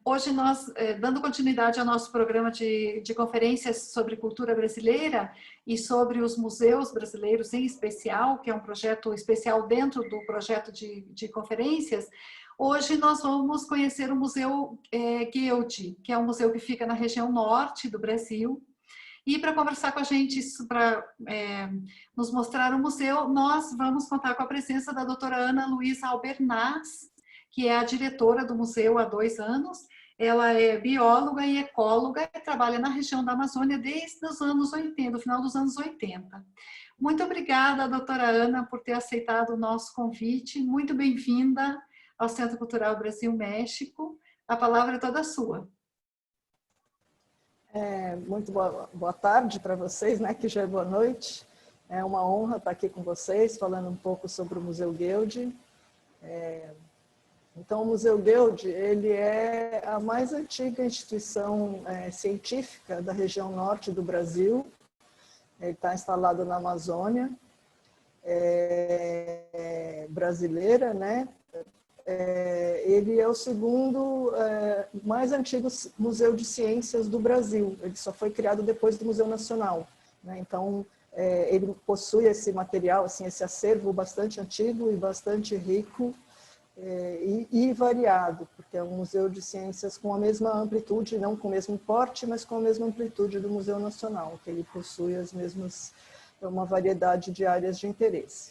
Hoje nós, dando continuidade ao nosso programa de conferências sobre cultura brasileira e sobre os museus brasileiros em especial, que é um projeto especial dentro do projeto de conferências, hoje nós vamos conhecer o Museu Guild, que é um museu que fica na região norte do Brasil. E para conversar com a gente, para nos mostrar o museu, nós vamos contar com a presença da doutora Ana Luísa Albernaz, que é a diretora do museu há 2 anos. Ela é bióloga e ecóloga e trabalha na região da Amazônia desde os anos 80, do final dos anos 80. Muito obrigada, doutora Ana, por ter aceitado o nosso convite. Muito bem-vinda ao Centro Cultural Brasil-México. A palavra é toda sua. Muito boa tarde para vocês, né, que já é boa noite. É uma honra estar aqui com vocês, falando um pouco sobre o Museu Guild. Então, o Museu Guild, ele é a mais antiga instituição científica da região norte do Brasil. Ele está instalado na Amazônia brasileira, né? Ele é o segundo mais antigo museu de ciências do Brasil. Ele só foi criado depois do Museu Nacional, né? Então, ele possui esse material, assim, esse acervo bastante antigo e bastante rico, e variado, porque é um museu de ciências com a mesma amplitude, não com o mesmo porte, mas com a mesma amplitude do Museu Nacional, que ele possui uma variedade de áreas de interesse.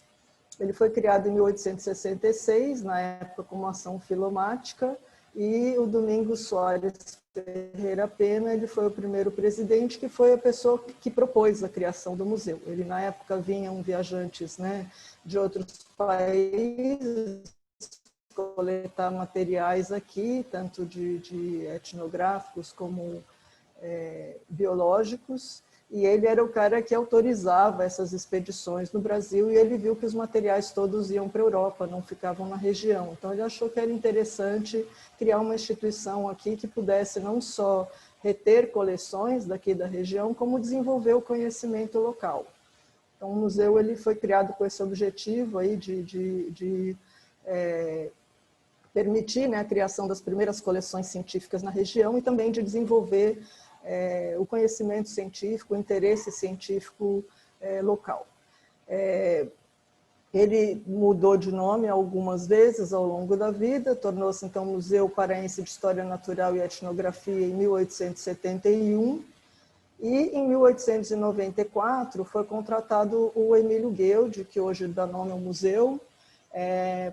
Ele foi criado em 1866, na época como ação filomática, e o Domingos Soares Ferreira Pena, ele foi o primeiro presidente, que foi a pessoa que propôs a criação do museu. Ele, na época, vinham viajantes, né, de outros países, coletar materiais aqui, tanto de etnográficos como biológicos, e ele era o cara que autorizava essas expedições no Brasil, e ele viu que os materiais todos iam para a Europa, não ficavam na região. Então ele achou que era interessante criar uma instituição aqui que pudesse não só reter coleções daqui da região, como desenvolver o conhecimento local. Então o museu ele foi criado com esse objetivo aí de permitir, né, a criação das primeiras coleções científicas na região e também de desenvolver o conhecimento científico, o interesse científico local. Ele mudou de nome algumas vezes ao longo da vida, tornou-se então Museu Paraense de História Natural e Etnografia em 1871, e em 1894 foi contratado o Emílio Guild, que hoje dá nome ao museu,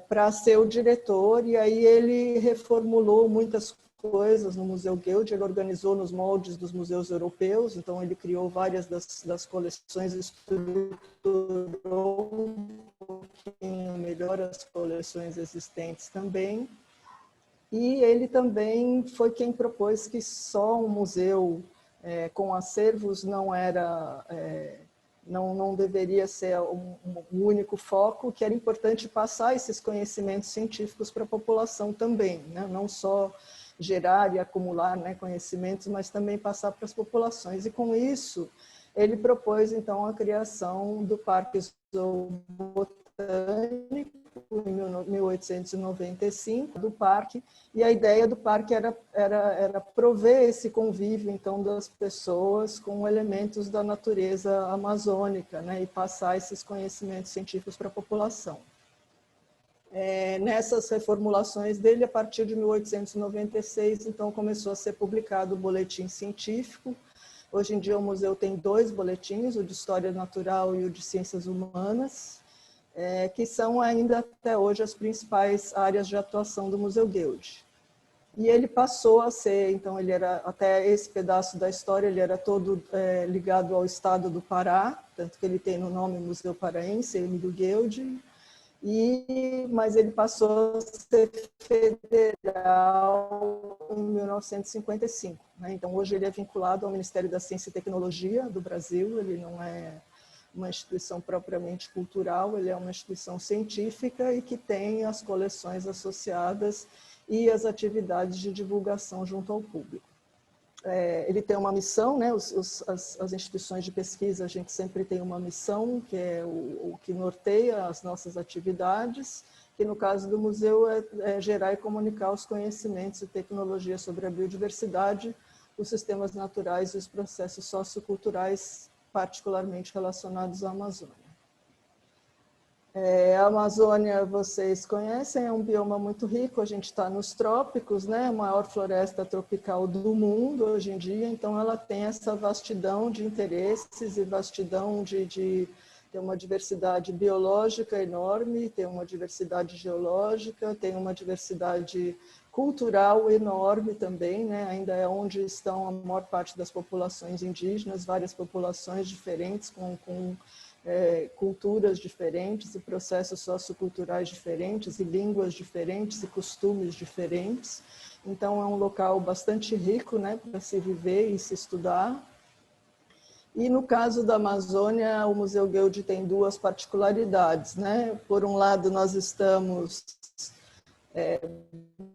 para ser o diretor, e aí ele reformulou muitas coisas no Museu Guild, ele organizou nos moldes dos museus europeus, então ele criou várias das coleções, estruturou um pouquinho melhor as coleções existentes também, e ele também foi quem propôs que só um museu com acervos não era... Não deveria ser um único foco, que era importante passar esses conhecimentos científicos para a população também, né? Não só gerar e acumular, né, conhecimentos, mas também passar para as populações. E com isso, ele propôs então a criação do Parque Zoobotânico em 1895, do parque, e a ideia do parque era prover esse convívio então das pessoas com elementos da natureza amazônica, né, e passar esses conhecimentos científicos para a população. Nessas reformulações dele, a partir de 1896, então começou a ser publicado o boletim científico. Hoje em dia o museu tem 2 boletins, o de História Natural e o de Ciências Humanas, que são ainda até hoje as principais áreas de atuação do Museu Guild. E ele passou a ser, então ele era, até esse pedaço da história, ele era todo ligado ao estado do Pará, tanto que ele tem no nome Museu Paraense, Emílio Guild, mas ele passou a ser federal em 1955. Né? Então hoje ele é vinculado ao Ministério da Ciência e Tecnologia do Brasil, ele não é uma instituição propriamente cultural, ele é uma instituição científica e que tem as coleções associadas e as atividades de divulgação junto ao público. Ele tem uma missão, né? As instituições de pesquisa, a gente sempre tem uma missão, que é o que norteia as nossas atividades, que no caso do museu é gerar e comunicar os conhecimentos e tecnologias sobre a biodiversidade, os sistemas naturais e os processos socioculturais particularmente relacionados à Amazônia. A Amazônia, vocês conhecem, é um bioma muito rico, a gente está nos trópicos, né? A maior floresta tropical do mundo hoje em dia, então ela tem essa vastidão de interesses e vastidão de tem uma diversidade biológica enorme, tem uma diversidade geológica, tem uma diversidade cultural enorme também, né? Ainda é onde estão a maior parte das populações indígenas, várias populações diferentes com culturas diferentes e processos socioculturais diferentes e línguas diferentes e costumes diferentes. Então é um local bastante rico, né, para se viver e se estudar. E no caso da Amazônia, o Museu Guild tem duas particularidades, né? Por um lado, nós estamos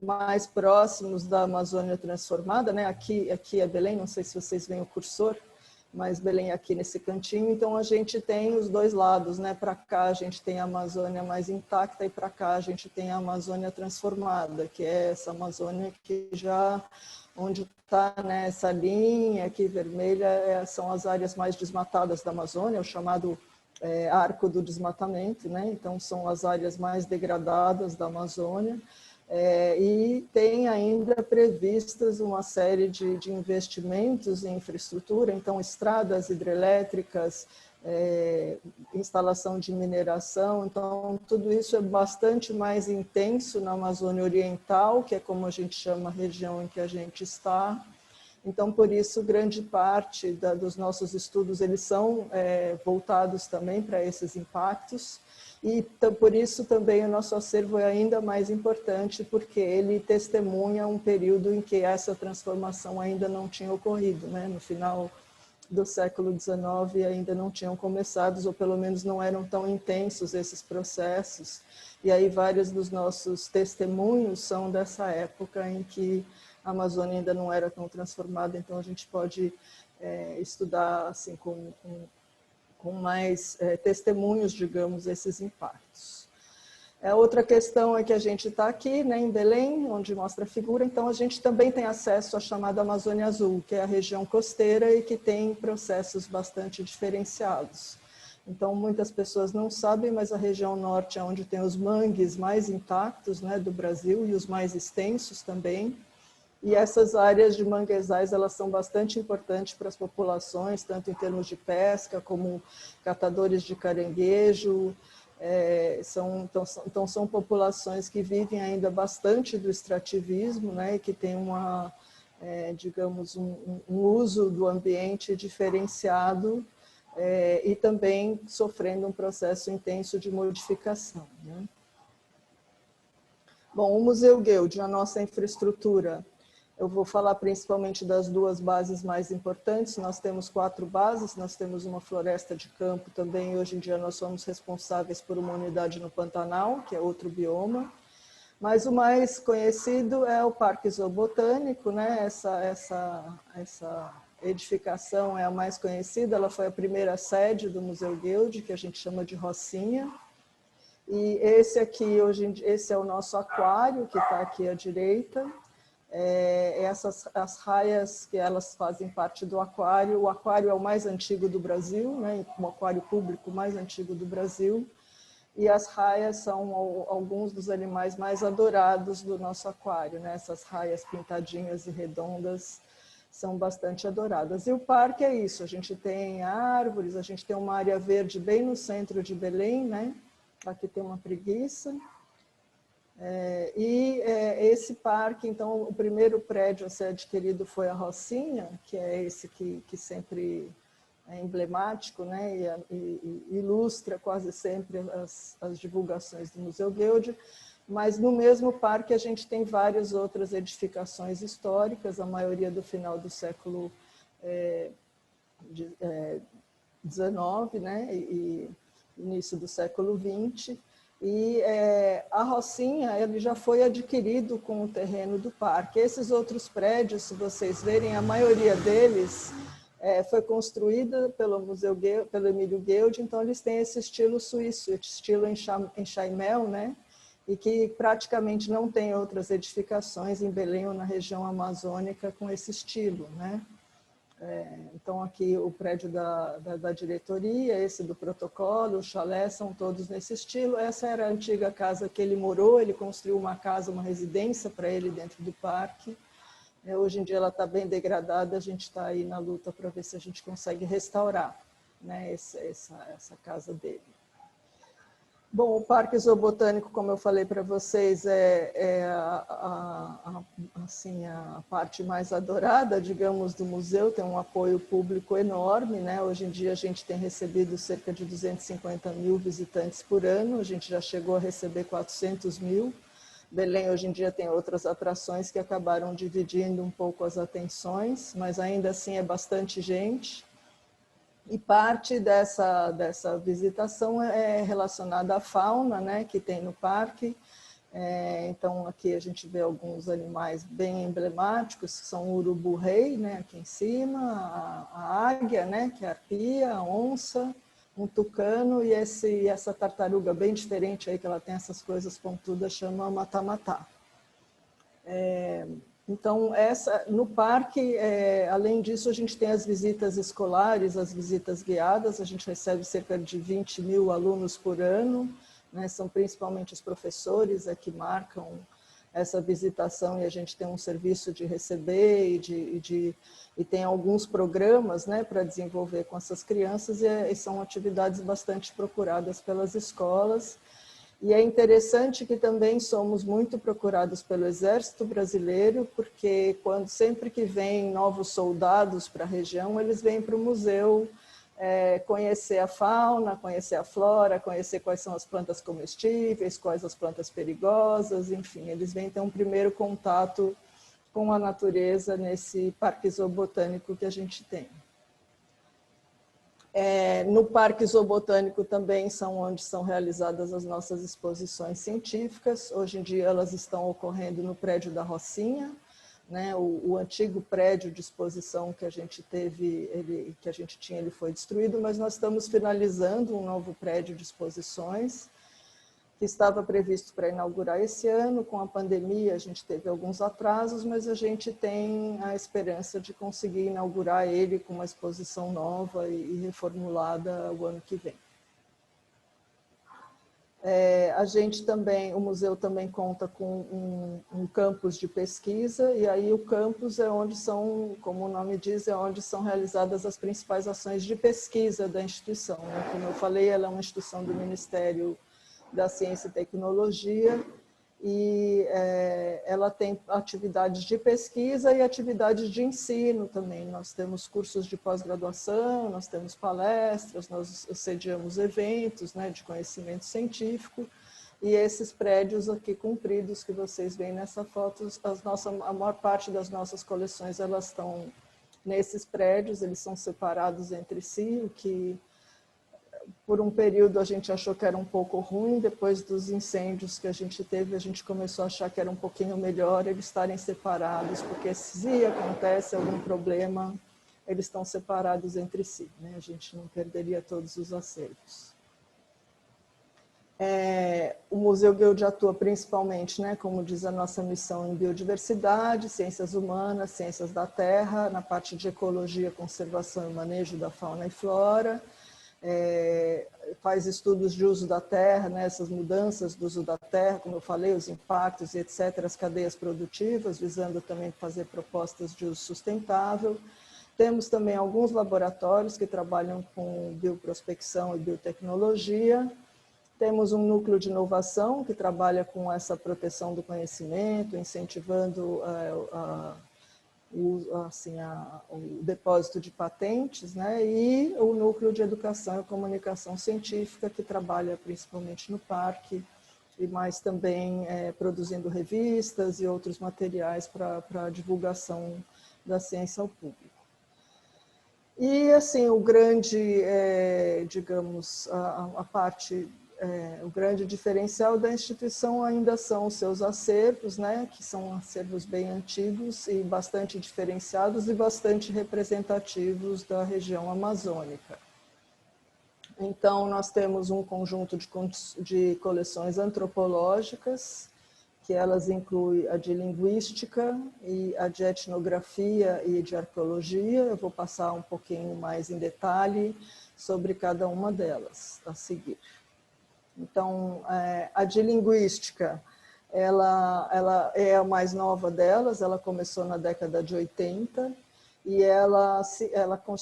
mais próximos da Amazônia transformada, né? Aqui é Belém, não sei se vocês veem o cursor, mas Belém aqui nesse cantinho, então a gente tem os dois lados, né? Para cá a gente tem a Amazônia mais intacta e para cá a gente tem a Amazônia transformada, que é essa Amazônia que já, onde está, né, essa linha aqui vermelha, são as áreas mais desmatadas da Amazônia, o chamado arco do desmatamento, né? Então são as áreas mais degradadas da Amazônia. E tem ainda previstas uma série de investimentos em infraestrutura, então estradas hidrelétricas, instalação de mineração, então tudo isso é bastante mais intenso na Amazônia Oriental, que é como a gente chama a região em que a gente está. Então, por isso, grande parte dos nossos estudos, eles são voltados também para esses impactos. E por isso também o nosso acervo é ainda mais importante, porque ele testemunha um período em que essa transformação ainda não tinha ocorrido, né? No final do século XIX ainda não tinham começado, ou pelo menos não eram tão intensos esses processos. E aí vários dos nossos testemunhos são dessa época em que a Amazônia ainda não era tão transformada, então a gente pode estudar assim com mais testemunhos, digamos, esses impactos. Outra questão é que a gente está aqui, né, em Belém, onde mostra a figura, então a gente também tem acesso à chamada Amazônia Azul, que é a região costeira e que tem processos bastante diferenciados. Então, muitas pessoas não sabem, mas a região norte é onde tem os mangues mais intactos, né, do Brasil e os mais extensos também. E essas áreas de manguezais, elas são bastante importantes para as populações, tanto em termos de pesca, como catadores de caranguejo. Então, são populações que vivem ainda bastante do extrativismo, né, e que tem digamos, um uso do ambiente diferenciado e também sofrendo um processo intenso de modificação, né? Bom, o Museu Guild, a nossa infraestrutura, eu vou falar principalmente das duas bases mais importantes. Nós temos 4 bases, nós temos uma floresta de campo também, hoje em dia nós somos responsáveis por uma unidade no Pantanal, que é outro bioma, mas o mais conhecido é o Parque Zoobotânico, né? Essa edificação é a mais conhecida, ela foi a primeira sede do Museu Guild, que a gente chama de Rocinha. E esse aqui, esse é o nosso aquário, que está aqui à direita. As raias que elas fazem parte do aquário. O aquário é o mais antigo do Brasil, né? O aquário público mais antigo do Brasil. E as raias são alguns dos animais mais adorados do nosso aquário, né? Essas raias pintadinhas e redondas são bastante adoradas. E o parque é isso, a gente tem árvores, a gente tem uma área verde bem no centro de Belém, né? Aqui tem uma preguiça. Esse parque, então, o primeiro prédio a ser adquirido foi a Rocinha, que é esse que sempre é emblemático, né, e ilustra quase sempre as divulgações do Museu Guild, mas no mesmo parque a gente tem várias outras edificações históricas, a maioria do final do século XIX, né, e início do século XX, e a Rocinha ele já foi adquirido com o terreno do parque. Esses outros prédios, se vocês verem, a maioria deles foi construída pelo Museu pelo Emílio Guild, então eles têm esse estilo suíço, esse estilo enxaimel, né? e que praticamente não tem outras edificações em Belém ou na região amazônica com esse estilo, né? Então, aqui o prédio da diretoria, esse do protocolo, o chalé, são todos nesse estilo. Essa era a antiga casa que ele morou, ele construiu uma casa, uma residência para ele dentro do parque. Hoje em dia ela está bem degradada, a gente está aí na luta para ver se a gente consegue restaurar, né, essa casa dele. Bom, o Parque Zoobotânico, como eu falei para vocês, assim, a parte mais adorada, digamos, do museu, tem um apoio público enorme, né? Hoje em dia a gente tem recebido cerca de 250 mil visitantes por ano, a gente já chegou a receber 400 mil. Belém hoje em dia tem outras atrações que acabaram dividindo um pouco as atenções, mas ainda assim é bastante gente. E parte dessa visitação é relacionada à fauna, né, que tem no parque. Então, aqui a gente vê alguns animais bem emblemáticos, que são o urubu-rei, né, aqui em cima, a águia, né, que é a arpia, a onça, um tucano e essa tartaruga bem diferente, aí, que ela tem essas coisas pontudas, chama mata-matá. Então, no parque, além disso, a gente tem as visitas escolares, as visitas guiadas, a gente recebe cerca de 20 mil alunos por ano, né? São principalmente os professores que marcam essa visitação e a gente tem um serviço de receber e tem alguns programas, né, para desenvolver com essas crianças e são atividades bastante procuradas pelas escolas. E é interessante que também somos muito procurados pelo Exército Brasileiro, porque sempre que vêm novos soldados para a região, eles vêm para o museu conhecer a fauna, conhecer a flora, conhecer quais são as plantas comestíveis, quais as plantas perigosas, enfim, eles vêm ter um primeiro contato com a natureza nesse parque zoobotânico que a gente tem. No Parque Zoobotânico também onde são realizadas as nossas exposições científicas. Hoje em dia elas estão ocorrendo no prédio da Rocinha, né? O antigo prédio de exposição que a gente teve, que a gente tinha, ele foi destruído, mas nós estamos finalizando um novo prédio de exposições que estava previsto para inaugurar esse ano. Com a pandemia a gente teve alguns atrasos, mas a gente tem a esperança de conseguir inaugurar ele com uma exposição nova e reformulada o ano que vem. O museu também conta com um campus de pesquisa, e aí o campus é onde como o nome diz, é onde são realizadas as principais ações de pesquisa da instituição, né? Como eu falei, ela é uma instituição do Ministério da Ciência e Tecnologia, e ela tem atividades de pesquisa e atividades de ensino também. Nós temos cursos de pós-graduação, nós temos palestras, nós sediamos eventos, né, de conhecimento científico, e esses prédios aqui compridos que vocês veem nessa foto, a maior parte das nossas coleções elas estão nesses prédios, eles são separados entre si, o que por um período a gente achou que era um pouco ruim, depois dos incêndios que a gente teve, a gente começou a achar que era um pouquinho melhor eles estarem separados, porque se acontece algum problema, eles estão separados entre si, né? A gente não perderia todos os acervos. O Museu Guild atua principalmente, né, como diz a nossa missão, em biodiversidade, ciências humanas, ciências da terra, na parte de ecologia, conservação e manejo da fauna e flora, faz estudos de uso da terra, né, essas mudanças do uso da terra, como eu falei, os impactos e etc., as cadeias produtivas, visando também fazer propostas de uso sustentável. Temos também alguns laboratórios que trabalham com bioprospecção e biotecnologia. Temos um núcleo de inovação que trabalha com essa proteção do conhecimento, incentivando o depósito de patentes, né? E o núcleo de educação e comunicação científica, que trabalha principalmente no parque, e mais também produzindo revistas e outros materiais para a divulgação da ciência ao público. E, assim, o grande, digamos, o grande diferencial da instituição ainda são os seus acervos, né, que são acervos bem antigos e bastante diferenciados e bastante representativos da região amazônica. Então, nós temos um conjunto de coleções antropológicas, que elas incluem a de linguística, e a de etnografia e de arqueologia. Eu vou passar um pouquinho mais em detalhe sobre cada uma delas a seguir. Então, a de linguística, ela é a mais nova delas, ela começou na década de 80, e ela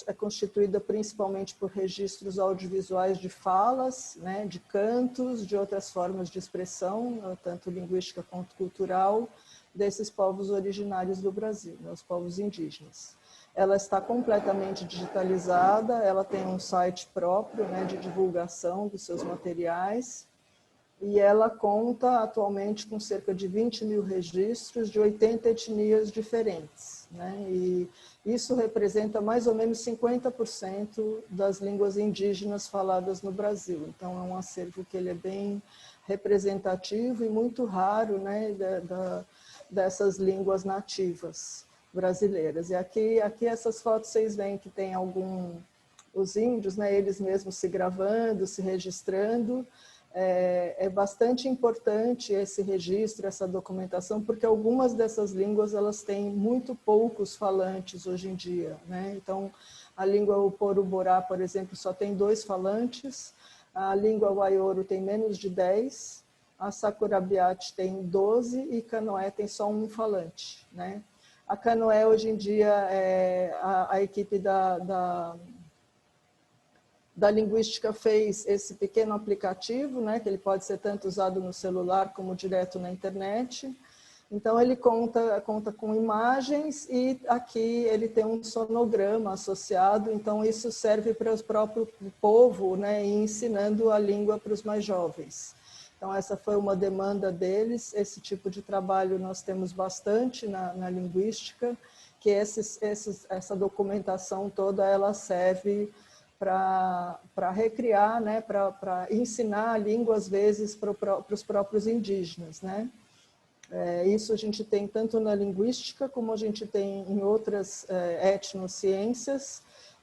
é constituída principalmente por registros audiovisuais de falas, né, de cantos, de outras formas de expressão, tanto linguística quanto cultural, desses povos originários do Brasil, né, os povos indígenas. Ela está completamente digitalizada, ela tem um site próprio, né, de divulgação dos seus materiais, e ela conta atualmente com cerca de 20 mil registros de 80 etnias diferentes, né? E isso representa mais ou menos 50% das línguas indígenas faladas no Brasil. Então, é um acervo que ele é bem representativo e muito raro, né, dessas línguas nativas brasileiras. E aqui essas fotos vocês veem que tem os índios, né, eles mesmos se gravando, se registrando. É bastante importante esse registro, essa documentação, porque algumas dessas línguas elas têm muito poucos falantes hoje em dia, né? Então, a língua Uporú-Borá, por exemplo, só tem 2 falantes, a língua Waioro tem menos de 10, a Sakurabiate tem 12 e Canoé tem só 1 falante, né? A Canoé, hoje em dia, a equipe da linguística fez esse pequeno aplicativo, né, que ele pode ser tanto usado no celular como direto na internet. Então, ele conta com imagens e aqui ele tem um sonograma associado, então isso serve para o próprio povo, né, ensinando a língua para os mais jovens. Então, essa foi uma demanda deles, esse tipo de trabalho nós temos bastante na linguística, que essa documentação toda ela serve para recriar, né, para ensinar a língua, às vezes, para os próprios indígenas, né? Isso a gente tem tanto na linguística, como a gente tem em outras etnociências,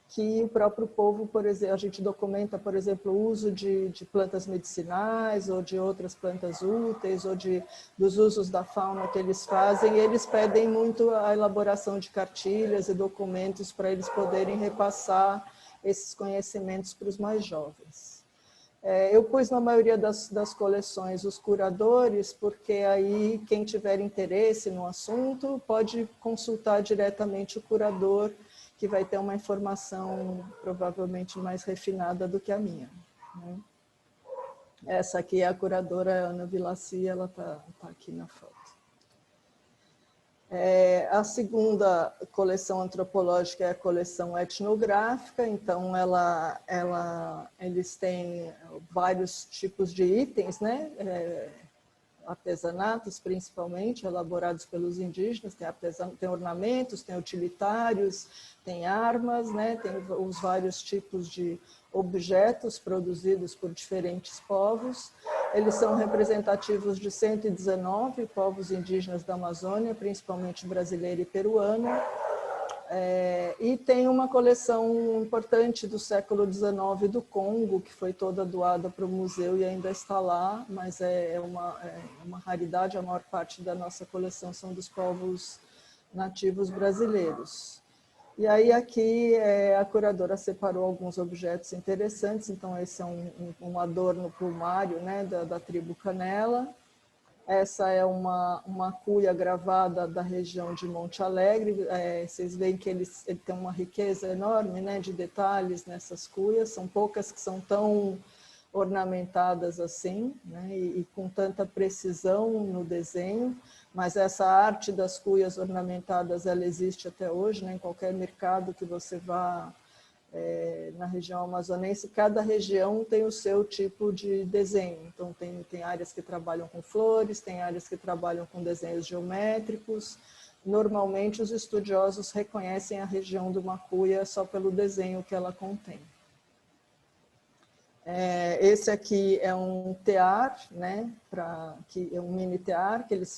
que o próprio povo, por exemplo, a gente documenta, por exemplo, o uso de plantas medicinais, ou de outras plantas úteis, ou dos usos da fauna que eles fazem, e eles pedem muito a elaboração de cartilhas e documentos para eles poderem repassar esses conhecimentos para os mais jovens. Eu pus na maioria das coleções os curadores, porque aí quem tiver interesse no assunto pode consultar diretamente o curador, que vai ter uma informação provavelmente mais refinada do que a minha, né? Essa aqui é a curadora Ana Vilaci, ela tá aqui na foto. A segunda coleção antropológica é a coleção etnográfica, então eles têm vários tipos de itens, né? Artesanatos principalmente, elaborados pelos indígenas, tem ornamentos, tem utilitários, tem armas, né? Tem os vários tipos de objetos produzidos por diferentes povos. Eles são representativos de 119 povos indígenas da Amazônia, principalmente brasileiro e peruano. E tem uma coleção importante do século XIX do Congo, que foi toda doada para o museu e ainda está lá, mas é uma raridade, a maior parte da nossa coleção são dos povos nativos brasileiros. E aí aqui a curadora separou alguns objetos interessantes, então esse é um adorno plumário, né, da tribo Canela. Essa é uma cuia gravada da região de Monte Alegre. Vocês veem que ele tem uma riqueza enorme, né, de detalhes nessas cuias, são poucas que são tão ornamentadas assim, né, e com tanta precisão no desenho, mas essa arte das cuias ornamentadas, ela existe até hoje, né, em qualquer mercado que você vá na região amazonense, cada região tem o seu tipo de desenho, então tem áreas que trabalham com flores, tem áreas que trabalham com desenhos geométricos. Normalmente os estudiosos reconhecem a região de uma cuia só pelo desenho que ela contém. Esse aqui é um tear, né, que é um mini tear que eles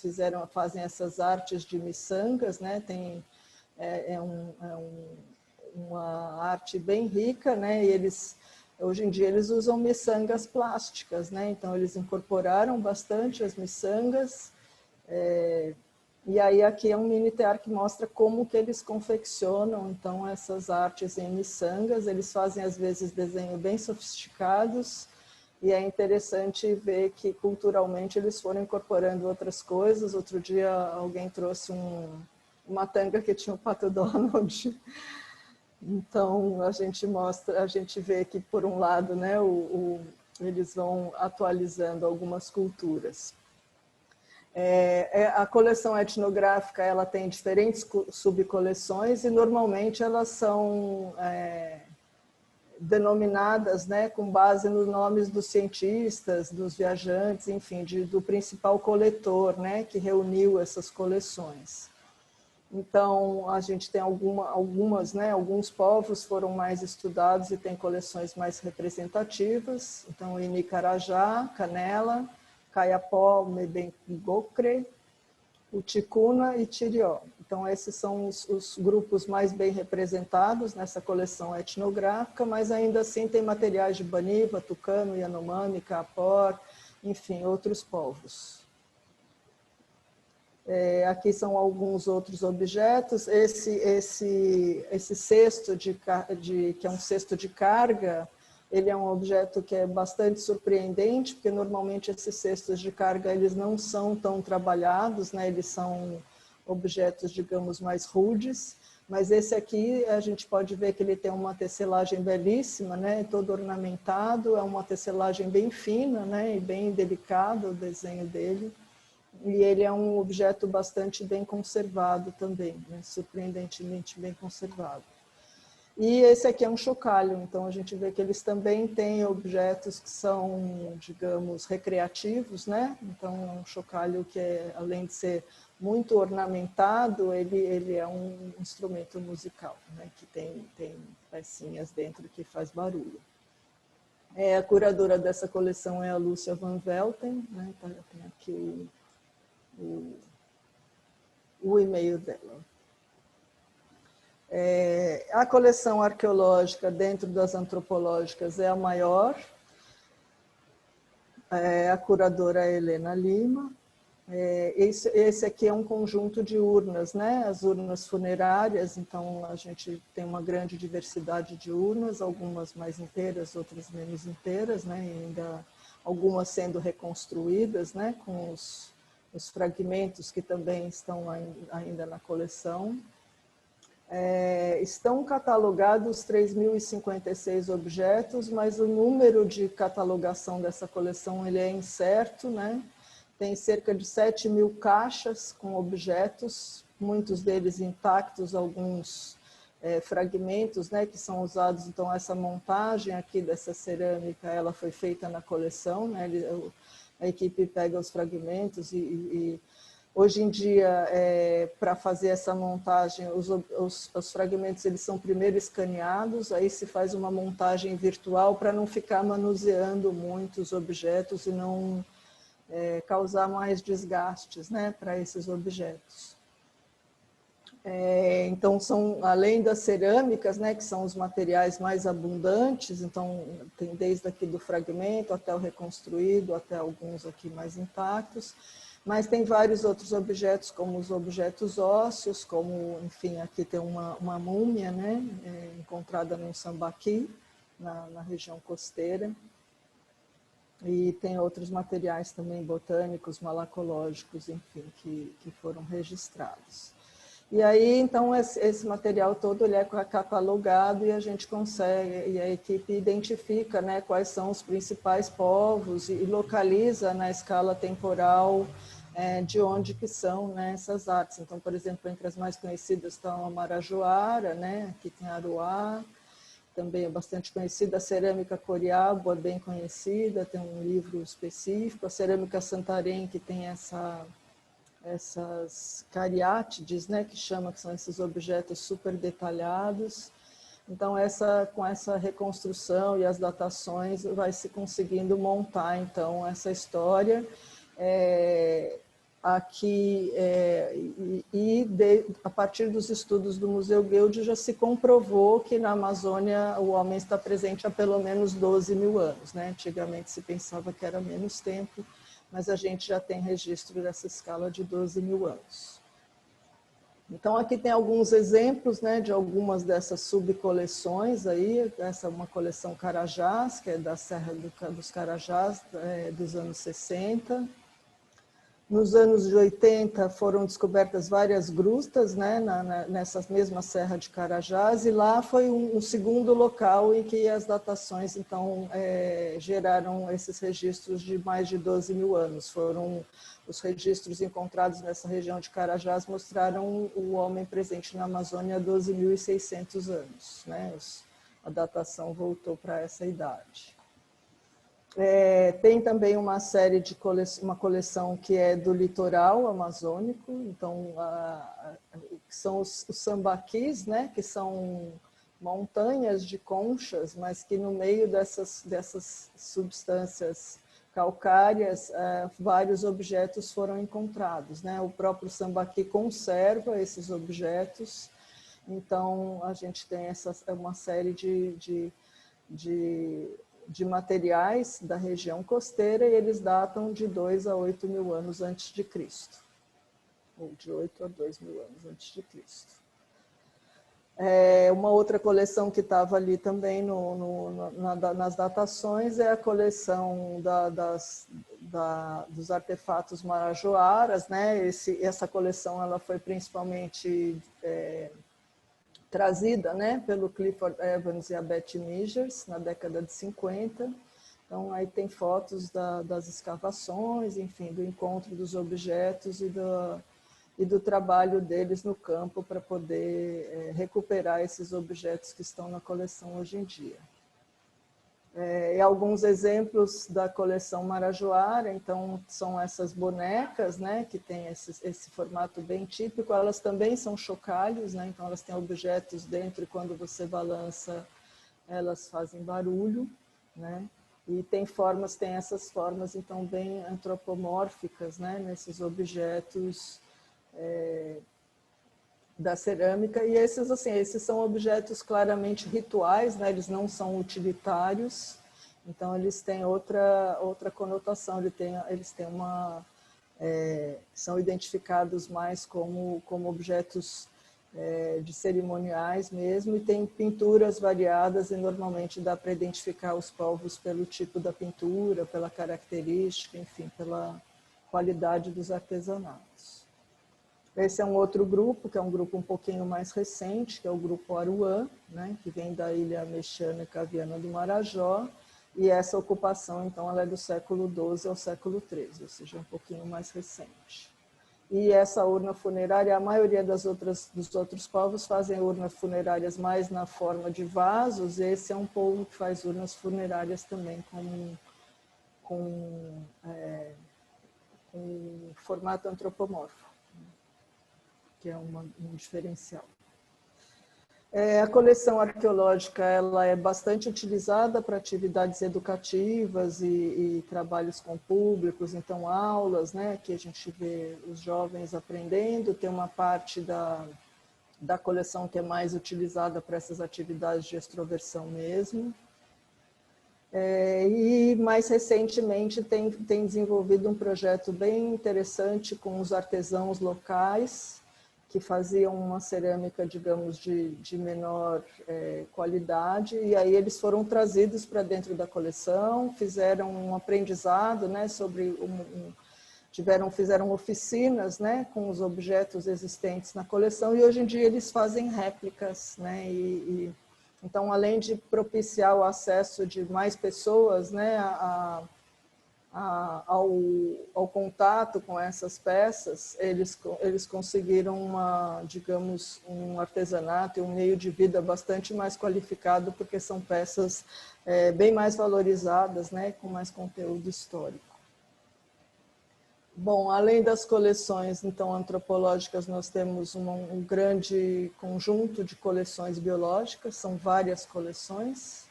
fazem essas artes de miçangas, né, uma arte bem rica, né, e eles Hoje em dia eles usam miçangas plásticas, né? Então eles incorporaram bastante as miçangas. E aí aqui é um mini tear que mostra como que eles confeccionam então essas artes em miçangas. Eles fazem às vezes desenhos bem sofisticados e é interessante ver que culturalmente eles foram incorporando outras coisas. Outro dia alguém trouxe uma tanga que tinha o Pato Donald. Então a gente vê que por um lado, né, eles vão atualizando algumas culturas. A coleção etnográfica ela tem diferentes subcoleções e normalmente elas são denominadas, né, com base nos nomes dos cientistas, dos viajantes, enfim, do principal coletor, né, que reuniu essas coleções. Então a gente tem algumas, né, alguns povos foram mais estudados e tem coleções mais representativas. Então Inicarajá, Canela, Caiapó, Mebengocre, o Ticuna e Tirió. Então esses são os grupos mais bem representados nessa coleção etnográfica, mas ainda assim tem materiais de Baniba, Tucano, Yanomami, Kaapor, enfim, outros povos. Aqui são alguns outros objetos. Esse cesto que é um cesto de carga, ele é um objeto que é bastante surpreendente, porque normalmente esses cestos de carga eles não são tão trabalhados, né? Eles são objetos, digamos, mais rudes, mas esse aqui a gente pode ver que ele tem uma tecelagem belíssima, né? Todo ornamentado, é uma tecelagem bem fina, né? E bem delicado o desenho dele. E ele é um objeto bastante bem conservado também, né? Surpreendentemente bem conservado. E esse aqui é um chocalho, então a gente vê que eles também têm objetos que são, digamos, recreativos, né? Então é um chocalho que, além de ser muito ornamentado, ele é um instrumento musical, né? Que tem pecinhas dentro que faz barulho. A curadora dessa coleção é a Lúcia Van Velten, né? Tem aqui o e-mail dela. A coleção arqueológica dentro das antropológicas é a maior. A curadora é Helena Lima. Esse aqui é um conjunto de urnas, né? As urnas funerárias, então a gente tem uma grande diversidade de urnas, algumas mais inteiras, outras menos inteiras, né? E ainda algumas sendo reconstruídas, né? Com os fragmentos que também estão ainda na coleção. Estão catalogados 3.056 objetos, mas o número de catalogação dessa coleção ele é incerto, né? Tem cerca de 7.000 caixas com objetos, muitos deles intactos, alguns fragmentos, né, que são usados. Então essa montagem aqui dessa cerâmica, ela foi feita na coleção, né? A equipe pega os fragmentos e hoje em dia, para fazer essa montagem, os fragmentos eles são primeiro escaneados, aí se faz uma montagem virtual para não ficar manuseando muitos objetos e não causar mais desgastes, né, para esses objetos. Então, além das cerâmicas, né, que são os materiais mais abundantes, então tem desde aqui do fragmento até o reconstruído, até alguns aqui mais intactos, mas tem vários outros objetos, como os objetos ósseos, como, enfim, aqui tem uma múmia, né, encontrada num sambaqui, na região costeira. E tem outros materiais também botânicos, malacológicos, enfim, que foram registrados. E aí, então, esse material todo ele é catalogado e a gente consegue, e a equipe identifica, né, quais são os principais povos e localiza na escala temporal de onde que são, né, essas artes. Então, por exemplo, entre as mais conhecidas estão a Marajoara, né, aqui tem Aruá, também é bastante conhecida. A cerâmica Coriabo é bem conhecida, tem um livro específico. A cerâmica Santarém, que tem essas cariátides, né, que são esses objetos super detalhados. Então, com essa reconstrução e as datações, vai se conseguindo montar, então, essa história. aqui, a partir dos estudos do Museu Guild, já se comprovou que na Amazônia o homem está presente há pelo menos 12 mil anos, né? Antigamente se pensava que era menos tempo, mas a gente já tem registro dessa escala de 12 mil anos. Então, aqui tem alguns exemplos, né, de algumas dessas subcoleções aí. Essa é uma coleção Carajás, que é da Serra dos Carajás, dos anos 60. Nos anos de 80 foram descobertas várias grustas, né, nessa mesma Serra de Carajás, e lá foi um segundo local em que as datações, então, geraram esses registros de mais de 12 mil anos. Foram os registros encontrados nessa região de Carajás mostraram o homem presente na Amazônia há 12.600 anos, né? A datação voltou para essa idade. Tem também uma série de uma coleção que é do litoral amazônico, então são os sambaquis, né, que são montanhas de conchas, mas que no meio dessas substâncias calcárias, vários objetos foram encontrados, né? O próprio sambaqui conserva esses objetos, então a gente tem uma série de materiais da região costeira e eles datam de 2 a 8 mil anos antes de Cristo, ou de 8 a 2 mil anos antes de Cristo. Uma outra coleção que estava ali também nas datações é a coleção dos artefatos marajoaras, né? Essa coleção ela foi principalmente trazida, né, pelo Clifford Evans e a Betty Measures na década de 50. Então, aí tem fotos das escavações, enfim, do encontro dos objetos e do trabalho deles no campo para poder recuperar esses objetos que estão na coleção hoje em dia. E alguns exemplos da coleção marajoara, então são essas bonecas, né, que tem esse formato bem típico, elas também são chocalhos, né, então elas têm objetos dentro e quando você balança elas fazem barulho, né, e tem essas formas então bem antropomórficas, né, nesses objetos da cerâmica, e esses são objetos claramente rituais, né? Eles não são utilitários, então eles têm outra conotação, são identificados mais como objetos de cerimoniais mesmo, e tem pinturas variadas, e normalmente dá para identificar os povos pelo tipo da pintura, pela característica, enfim, pela qualidade dos artesanatos. Esse é um outro grupo, que é um grupo um pouquinho mais recente, que é o grupo Aruan, né, que vem da ilha mexicana Viana do Marajó, e essa ocupação, então, ela é do século XII ao século XIII, ou seja, um pouquinho mais recente. E essa urna funerária, a maioria dos outros povos fazem urnas funerárias mais na forma de vasos, e esse é um povo que faz urnas funerárias também com formato antropomórfico, que é um diferencial. A coleção arqueológica ela é bastante utilizada para atividades educativas e trabalhos com públicos, então aulas, né, que a gente vê os jovens aprendendo. Tem uma parte da coleção que é mais utilizada para essas atividades de extroversão mesmo. E mais recentemente tem desenvolvido um projeto bem interessante com os artesãos locais, que faziam uma cerâmica, digamos, de menor qualidade, e aí eles foram trazidos para dentro da coleção, fizeram um aprendizado, né, fizeram oficinas, né, com os objetos existentes na coleção, e hoje em dia eles fazem réplicas, né, então, além de propiciar o acesso de mais pessoas, né, ao contato com essas peças, eles conseguiram digamos, um artesanato e um meio de vida bastante mais qualificado, porque são peças bem mais valorizadas, né, com mais conteúdo histórico. Bom, além das coleções então antropológicas, nós temos um grande conjunto de coleções biológicas, são várias coleções.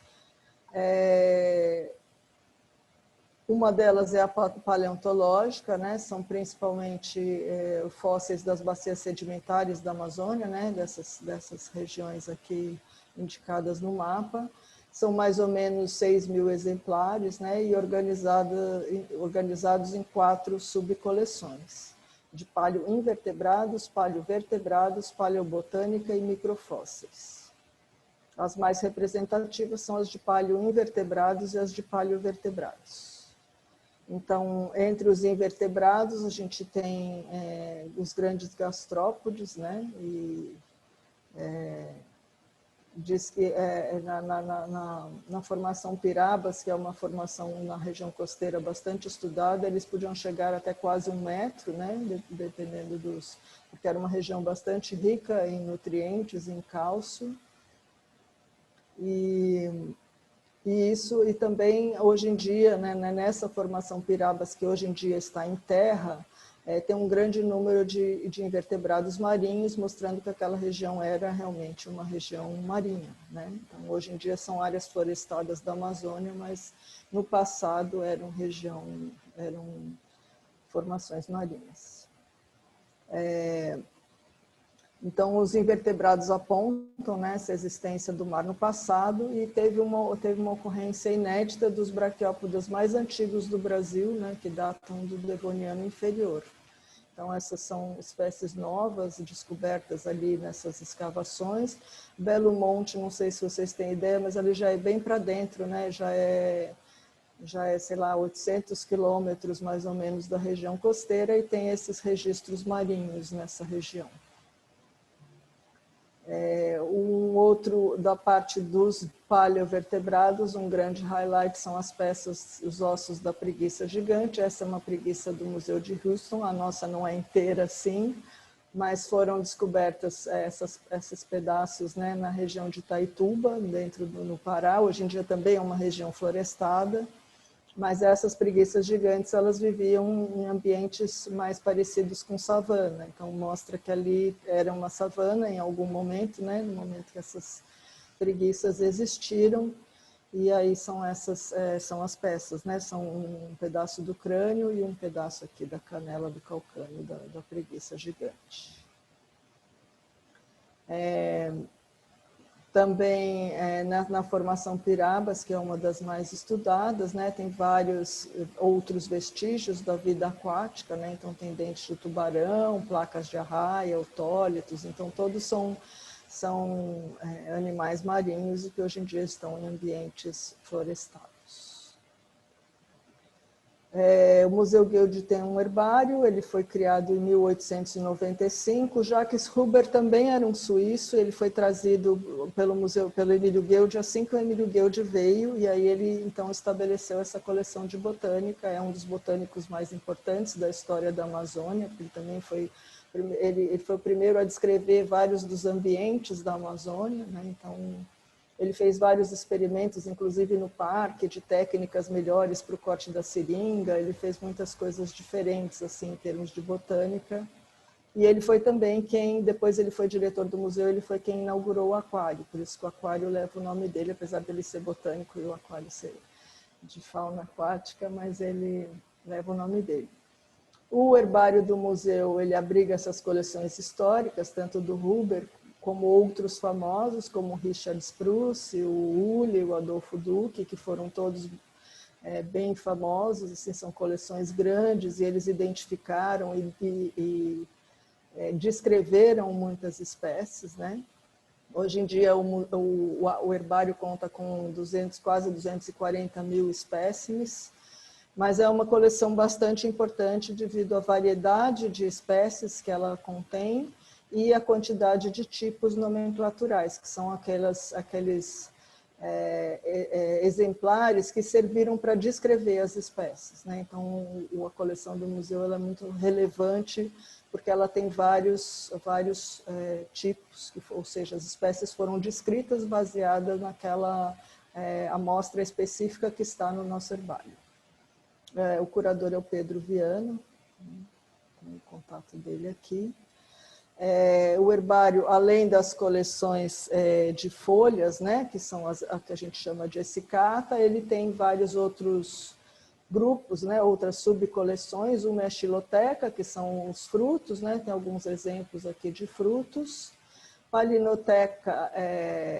Uma delas é a paleontológica, né? São principalmente fósseis das bacias sedimentares da Amazônia, né? Dessas regiões aqui indicadas no mapa. São mais ou menos 6.000 exemplares, né? E organizados em 4 subcoleções, de paleoinvertebrados, paleovertebrados, paleobotânica e microfósseis. As mais representativas são as de paleoinvertebrados e as de paleovertebrados. Então, entre os invertebrados, a gente tem os grandes gastrópodes, né? E diz que na formação Pirabas, que é uma formação na região costeira bastante estudada, eles podiam chegar até quase 1 metro, né? Dependendo porque era uma região bastante rica em nutrientes, em cálcio. E também, hoje em dia, né, nessa formação Pirabas, que hoje em dia está em terra, tem um grande número de invertebrados marinhos, mostrando que aquela região era realmente uma região marinha, né? Então, hoje em dia são áreas florestadas da Amazônia, mas no passado eram formações marinhas. Então, os invertebrados apontam, né, essa existência do mar no passado, e teve uma ocorrência inédita dos braquiópodos mais antigos do Brasil, né, que datam do Devoniano inferior. Então, essas são espécies novas, descobertas ali nessas escavações. Belo Monte, não sei se vocês têm ideia, mas ali já é bem para dentro, né, já é, sei lá, 800 quilômetros mais ou menos da região costeira, e tem esses registros marinhos nessa região. Um outro, da parte dos paleovertebrados, um grande highlight são as peças, os ossos da preguiça gigante. Essa é uma preguiça do Museu de Houston, a nossa não é inteira assim, mas foram descobertas esses pedaços, né, na região de Itaituba, no Pará. Hoje em dia também é uma região florestada, mas essas preguiças gigantes, elas viviam em ambientes mais parecidos com savana. Então, mostra que ali era uma savana em algum momento, né? No momento que essas preguiças existiram. E aí são as peças, né? São um pedaço do crânio e um pedaço aqui da canela do calcânio da preguiça gigante. Também na formação Pirabas, que é uma das mais estudadas, né, tem vários outros vestígios da vida aquática, né, então tem dentes de tubarão, placas de arraia, autólitos, então todos são animais marinhos e que hoje em dia estão em ambientes florestados. O Museu Guild tem um herbário, ele foi criado em 1895. Jacques Huber também era um suíço, ele foi trazido pelo Emílio Guild assim que o Emílio Guild veio, e aí ele então estabeleceu essa coleção de botânica. É um dos botânicos mais importantes da história da Amazônia, porque ele também foi o primeiro a descrever vários dos ambientes da Amazônia, né? Então, ele fez vários experimentos, inclusive no parque, de técnicas melhores para o corte da seringa. Ele fez muitas coisas diferentes, assim, em termos de botânica. E ele foi também depois ele foi diretor do museu, ele foi quem inaugurou o aquário. Por isso que o aquário leva o nome dele, apesar dele ser botânico e o aquário ser de fauna aquática, mas ele leva o nome dele. O herbário do museu, ele abriga essas coleções históricas, tanto do Huber como outros famosos, como o Richard Spruce, o Ulli, o Adolfo Duque, que foram todos bem famosos. Assim, são coleções grandes, e eles identificaram e descreveram muitas espécies, né? Hoje em dia o herbário conta com quase 240 mil espécimes, mas é uma coleção bastante importante devido à variedade de espécies que ela contém e a quantidade de tipos nomenclaturais, que são aqueles exemplares que serviram para descrever as espécies, né? Então, a coleção do museu ela é muito relevante, porque ela tem vários tipos, ou seja, as espécies foram descritas baseadas naquela amostra específica que está no nosso herbário. O curador é o Pedro Viana, tem o contato dele aqui. O herbário, além das coleções de folhas, né, que são a que a gente chama de essicata, ele tem vários outros grupos, né, outras subcoleções. Uma é a xiloteca, que são os frutos, né, tem alguns exemplos aqui de frutos. Palinoteca,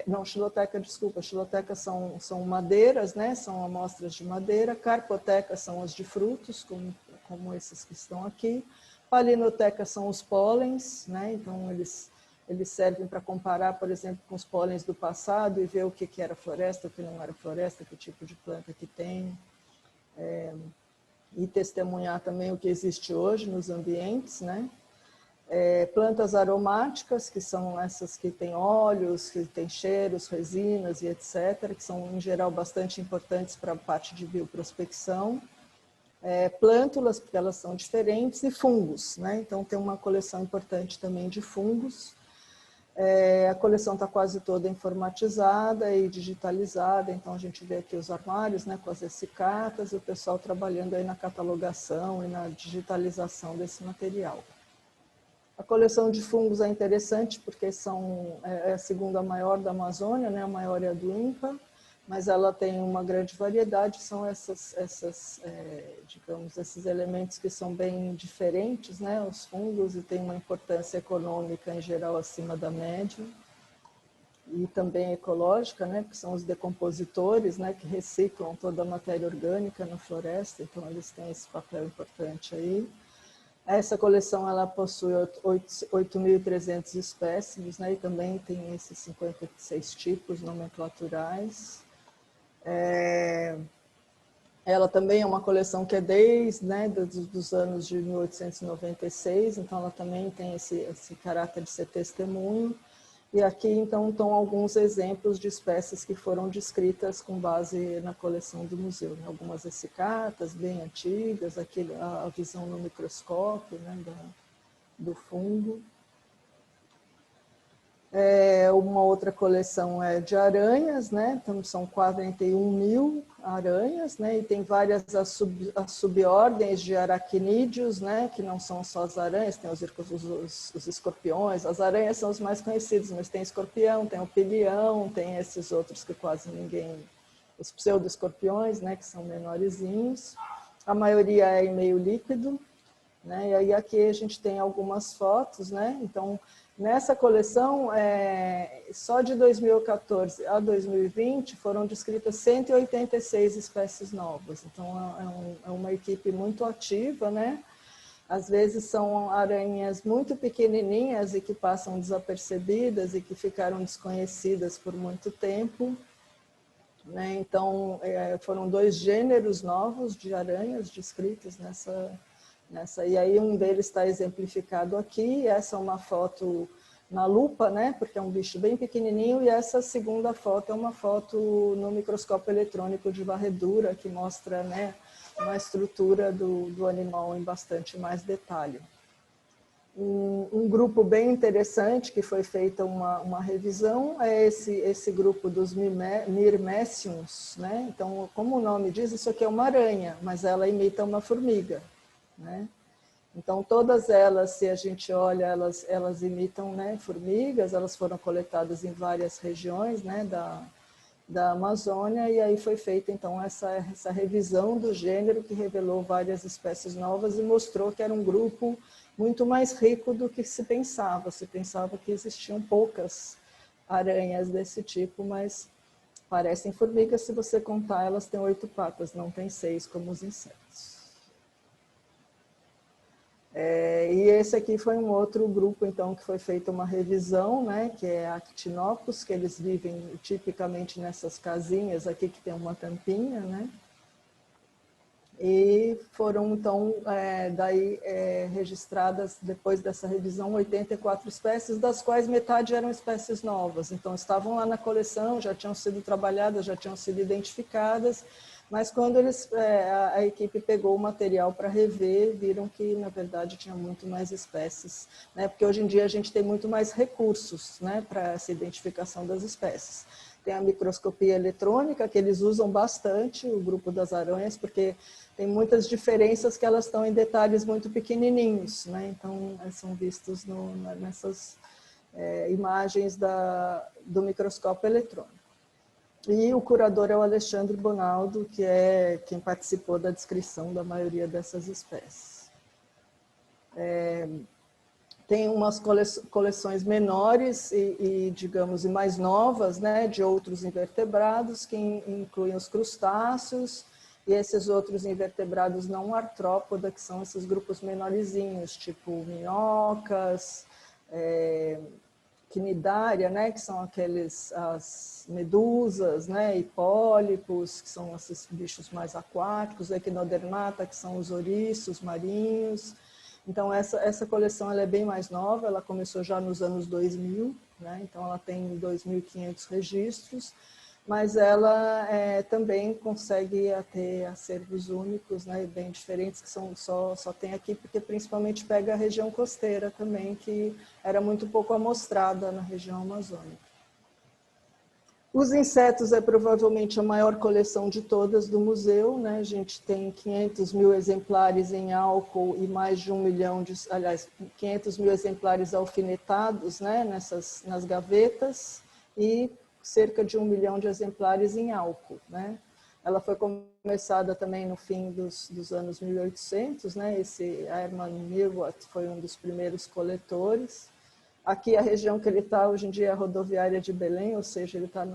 não, xiloteca, desculpa, xiloteca são madeiras, né, são amostras de madeira. Carpoteca são as de frutos, como esses que estão aqui. Palinoteca são os pólens, né, então eles servem para comparar, por exemplo, com os pólens do passado e ver o que era floresta, o que não era floresta, que tipo de planta que tem. E testemunhar também o que existe hoje nos ambientes, né? Plantas aromáticas, que são essas que têm óleos, que têm cheiros, resinas e etc., que são, em geral, bastante importantes para a parte de bioprospecção. Plântulas, porque elas são diferentes, e fungos, né? Então, tem uma coleção importante também de fungos. A coleção está quase toda informatizada e digitalizada, então a gente vê aqui os armários, né, com as essicatas, e o pessoal trabalhando aí na catalogação e na digitalização desse material. A coleção de fungos é interessante porque é a segunda maior da Amazônia, né? A maior é a do INPA, mas ela tem uma grande variedade, são digamos, esses elementos que são bem diferentes, né? Os fungos, e tem uma importância econômica em geral acima da média, e também ecológica, né? Porque são os decompositores, né? Que reciclam toda a matéria orgânica na floresta, então eles têm esse papel importante aí. Essa coleção ela possui 8.300 espécimes, né, e também tem esses 56 tipos nomenclaturais. Ela também é uma coleção que é desde, né, dos anos de 1896, então ela também tem esse caráter de ser testemunho. E aqui, então, estão alguns exemplos de espécies que foram descritas com base na coleção do museu. Né? Algumas essicatas bem antigas, aqui a visão no microscópio, né, do fungo. Uma outra coleção é de aranhas, né? Então, são 41.000 aranhas, né? E tem várias as subordens de aracnídeos, né? Que não são só as aranhas, tem os escorpiões. As aranhas são os mais conhecidos, mas tem escorpião, tem o pilião, tem esses outros que quase ninguém... Os pseudo-escorpiões, né? Que são menorzinhos. A maioria é em meio líquido, né? E aí aqui a gente tem algumas fotos, né? Então, nessa coleção, só de 2014 a 2020, foram descritas 186 espécies novas. Então, é uma equipe muito ativa, né? Às vezes são aranhas muito pequenininhas e que passam desapercebidas e que ficaram desconhecidas por muito tempo, né? Então, foram 2 gêneros novos de aranhas descritos e aí um deles está exemplificado aqui. Essa é uma foto na lupa, né? Porque é um bicho bem pequenininho, e essa segunda foto é uma foto no microscópio eletrônico de varredura, que mostra, né, uma estrutura do animal em bastante mais detalhe. Um grupo bem interessante que foi feita uma revisão é esse grupo dos Myrmeciums, né? Então, como o nome diz, isso aqui é uma aranha, mas ela imita uma formiga, né? Então, todas elas, se a gente olha, elas imitam, né, formigas. Elas foram coletadas em várias regiões, né, da Amazônia, e aí foi feita, então, essa revisão do gênero, que revelou várias espécies novas e mostrou que era um grupo muito mais rico do que se pensava. Se pensava que existiam poucas aranhas desse tipo, mas parecem formigas. Se você contar, elas têm 8 patas, não tem 6 como os insetos. E esse aqui foi um outro grupo, então, que foi feita uma revisão, né, que é a Actinopus, que eles vivem tipicamente nessas casinhas aqui que tem uma tampinha, né? E foram, então, registradas, depois dessa revisão, 84 espécies, das quais metade eram espécies novas. Então, estavam lá na coleção, já tinham sido trabalhadas, já tinham sido identificadas, mas quando a equipe pegou o material para rever, viram que, na verdade, tinha muito mais espécies, né? Porque hoje em dia a gente tem muito mais recursos, né, para essa identificação das espécies. Tem a microscopia eletrônica, que eles usam bastante, o grupo das aranhas, porque tem muitas diferenças que elas estão em detalhes muito pequenininhos, né? Então, são vistos nessas imagens do microscópio eletrônico. E o curador é o Alexandre Bonaldo, que é quem participou da descrição da maioria dessas espécies. Tem umas coleções menores digamos, e mais novas, né, de outros invertebrados, que incluem os crustáceos e esses outros invertebrados não artrópoda, que são esses grupos menorzinhos, tipo minhocas, quinidária, né, que são as medusas, né, e pólipos, que são esses bichos mais aquáticos, equinodermata, que são os ouriços marinhos. Então, essa coleção ela é bem mais nova, ela começou já nos anos 2000, né? Então ela tem 2.500 registros, mas ela também consegue ter acervos únicos, né? Bem diferentes, que só tem aqui, porque principalmente pega a região costeira também, que era muito pouco amostrada na região amazônica. Os insetos é provavelmente a maior coleção de todas do museu, né? A gente tem 500 mil exemplares em álcool e mais de 1 milhão de, aliás, 500 mil exemplares alfinetados, né? Nas gavetas e cerca de 1 milhão de exemplares em álcool, né? Ela foi começada também no fim dos anos 1800, né? Esse Hermann Milward foi um dos primeiros coletores. Aqui a região que ele está hoje em dia é a rodoviária de Belém, ou seja, ele tá,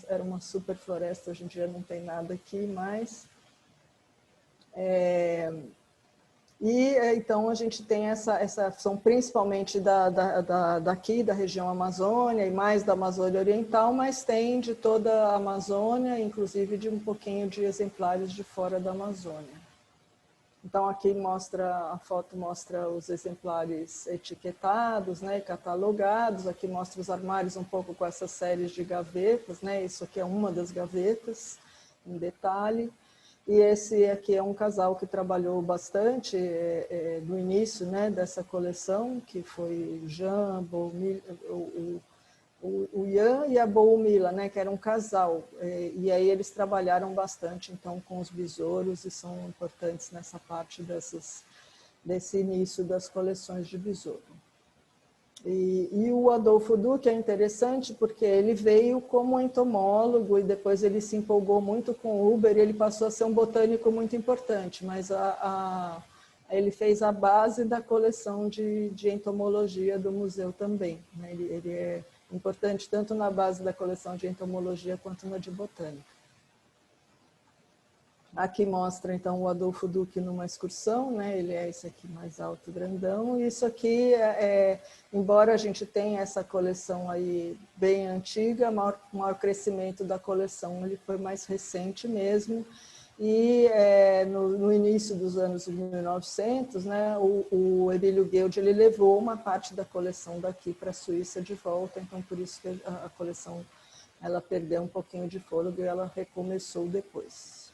era uma super floresta, hoje em dia não tem nada aqui mais. Então a gente tem são principalmente daqui, da região Amazônia e mais da Amazônia Oriental, mas tem de toda a Amazônia, inclusive de um pouquinho de exemplares de fora da Amazônia. Então, aqui a foto mostra os exemplares etiquetados, né, catalogados. Aqui mostra os armários um pouco com essas séries de gavetas, né? Isso aqui é uma das gavetas, em detalhe. E esse aqui é um casal que trabalhou bastante no início, né, dessa coleção, que foi o Jean, o Ian e a Boumila, né, que era um casal, e aí eles trabalharam bastante então com os besouros e são importantes nessa parte desse início das coleções de besouro. E o Adolfo Duque é interessante porque ele veio como entomólogo e depois ele se empolgou muito com o Huber e ele passou a ser um botânico muito importante, mas ele fez a base da coleção de entomologia do museu também, né? Ele é importante tanto na base da coleção de entomologia quanto na de botânica. Aqui mostra, então, o Adolfo Duque numa excursão, né? Ele é esse aqui mais alto, grandão. E isso aqui, embora a gente tenha essa coleção aí bem antiga, o maior crescimento da coleção ele foi mais recente mesmo. E no início dos anos 1900, né, o Emílio Guild ele levou uma parte da coleção daqui para a Suíça de volta, então por isso que a coleção ela perdeu um pouquinho de fôlego e ela recomeçou depois.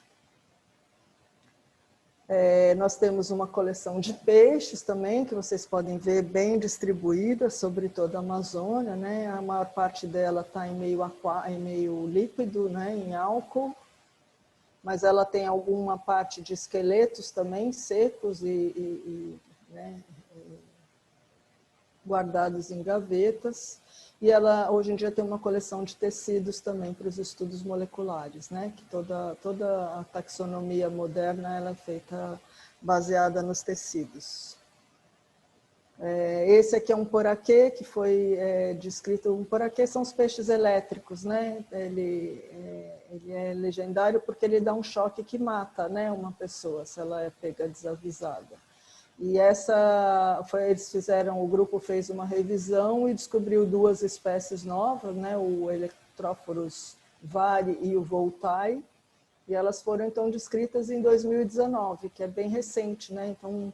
Nós temos uma coleção de peixes também, que vocês podem ver bem distribuída sobre toda a Amazônia, né? A maior parte dela está em meio líquido, né, em álcool, mas ela tem alguma parte de esqueletos também secos né, guardados em gavetas. E ela hoje em dia tem uma coleção de tecidos também para os estudos moleculares, né? Que toda a taxonomia moderna ela é feita baseada nos tecidos. Esse aqui é um poraquê que foi descrito. Um poraquê são os peixes elétricos, né? Ele é legendário porque ele dá um choque que mata, né, uma pessoa se ela é pega desavisada. E o grupo fez uma revisão e descobriu 2 espécies novas, né, o Electrophorus vari e o voltai, e elas foram então descritas em 2019, que é bem recente, né? Então,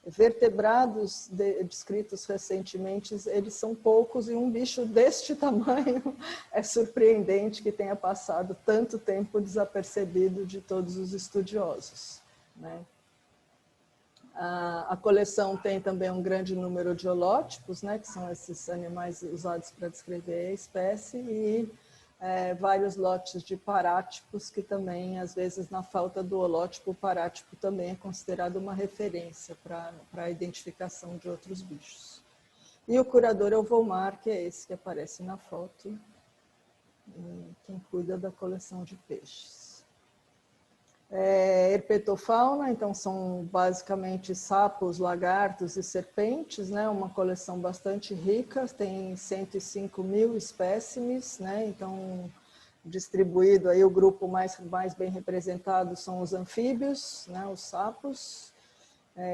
vertebrados descritos recentemente, eles são poucos, e um bicho deste tamanho é surpreendente que tenha passado tanto tempo desapercebido de todos os estudiosos, né? A coleção tem também um grande número de holótipos, né, que são esses animais usados para descrever a espécie, e vários lotes de parátipos, que também, às vezes, na falta do holótipo, o parátipo também é considerado uma referência para a identificação de outros bichos. E o curador é o Volmar, que é esse que aparece na foto. quem cuida da coleção de peixes. Herpetofauna, então são basicamente sapos, lagartos e serpentes, né? Uma coleção bastante rica, tem 105 mil espécimes, né? Então distribuído aí o grupo mais bem representado são os anfíbios, né? Os sapos,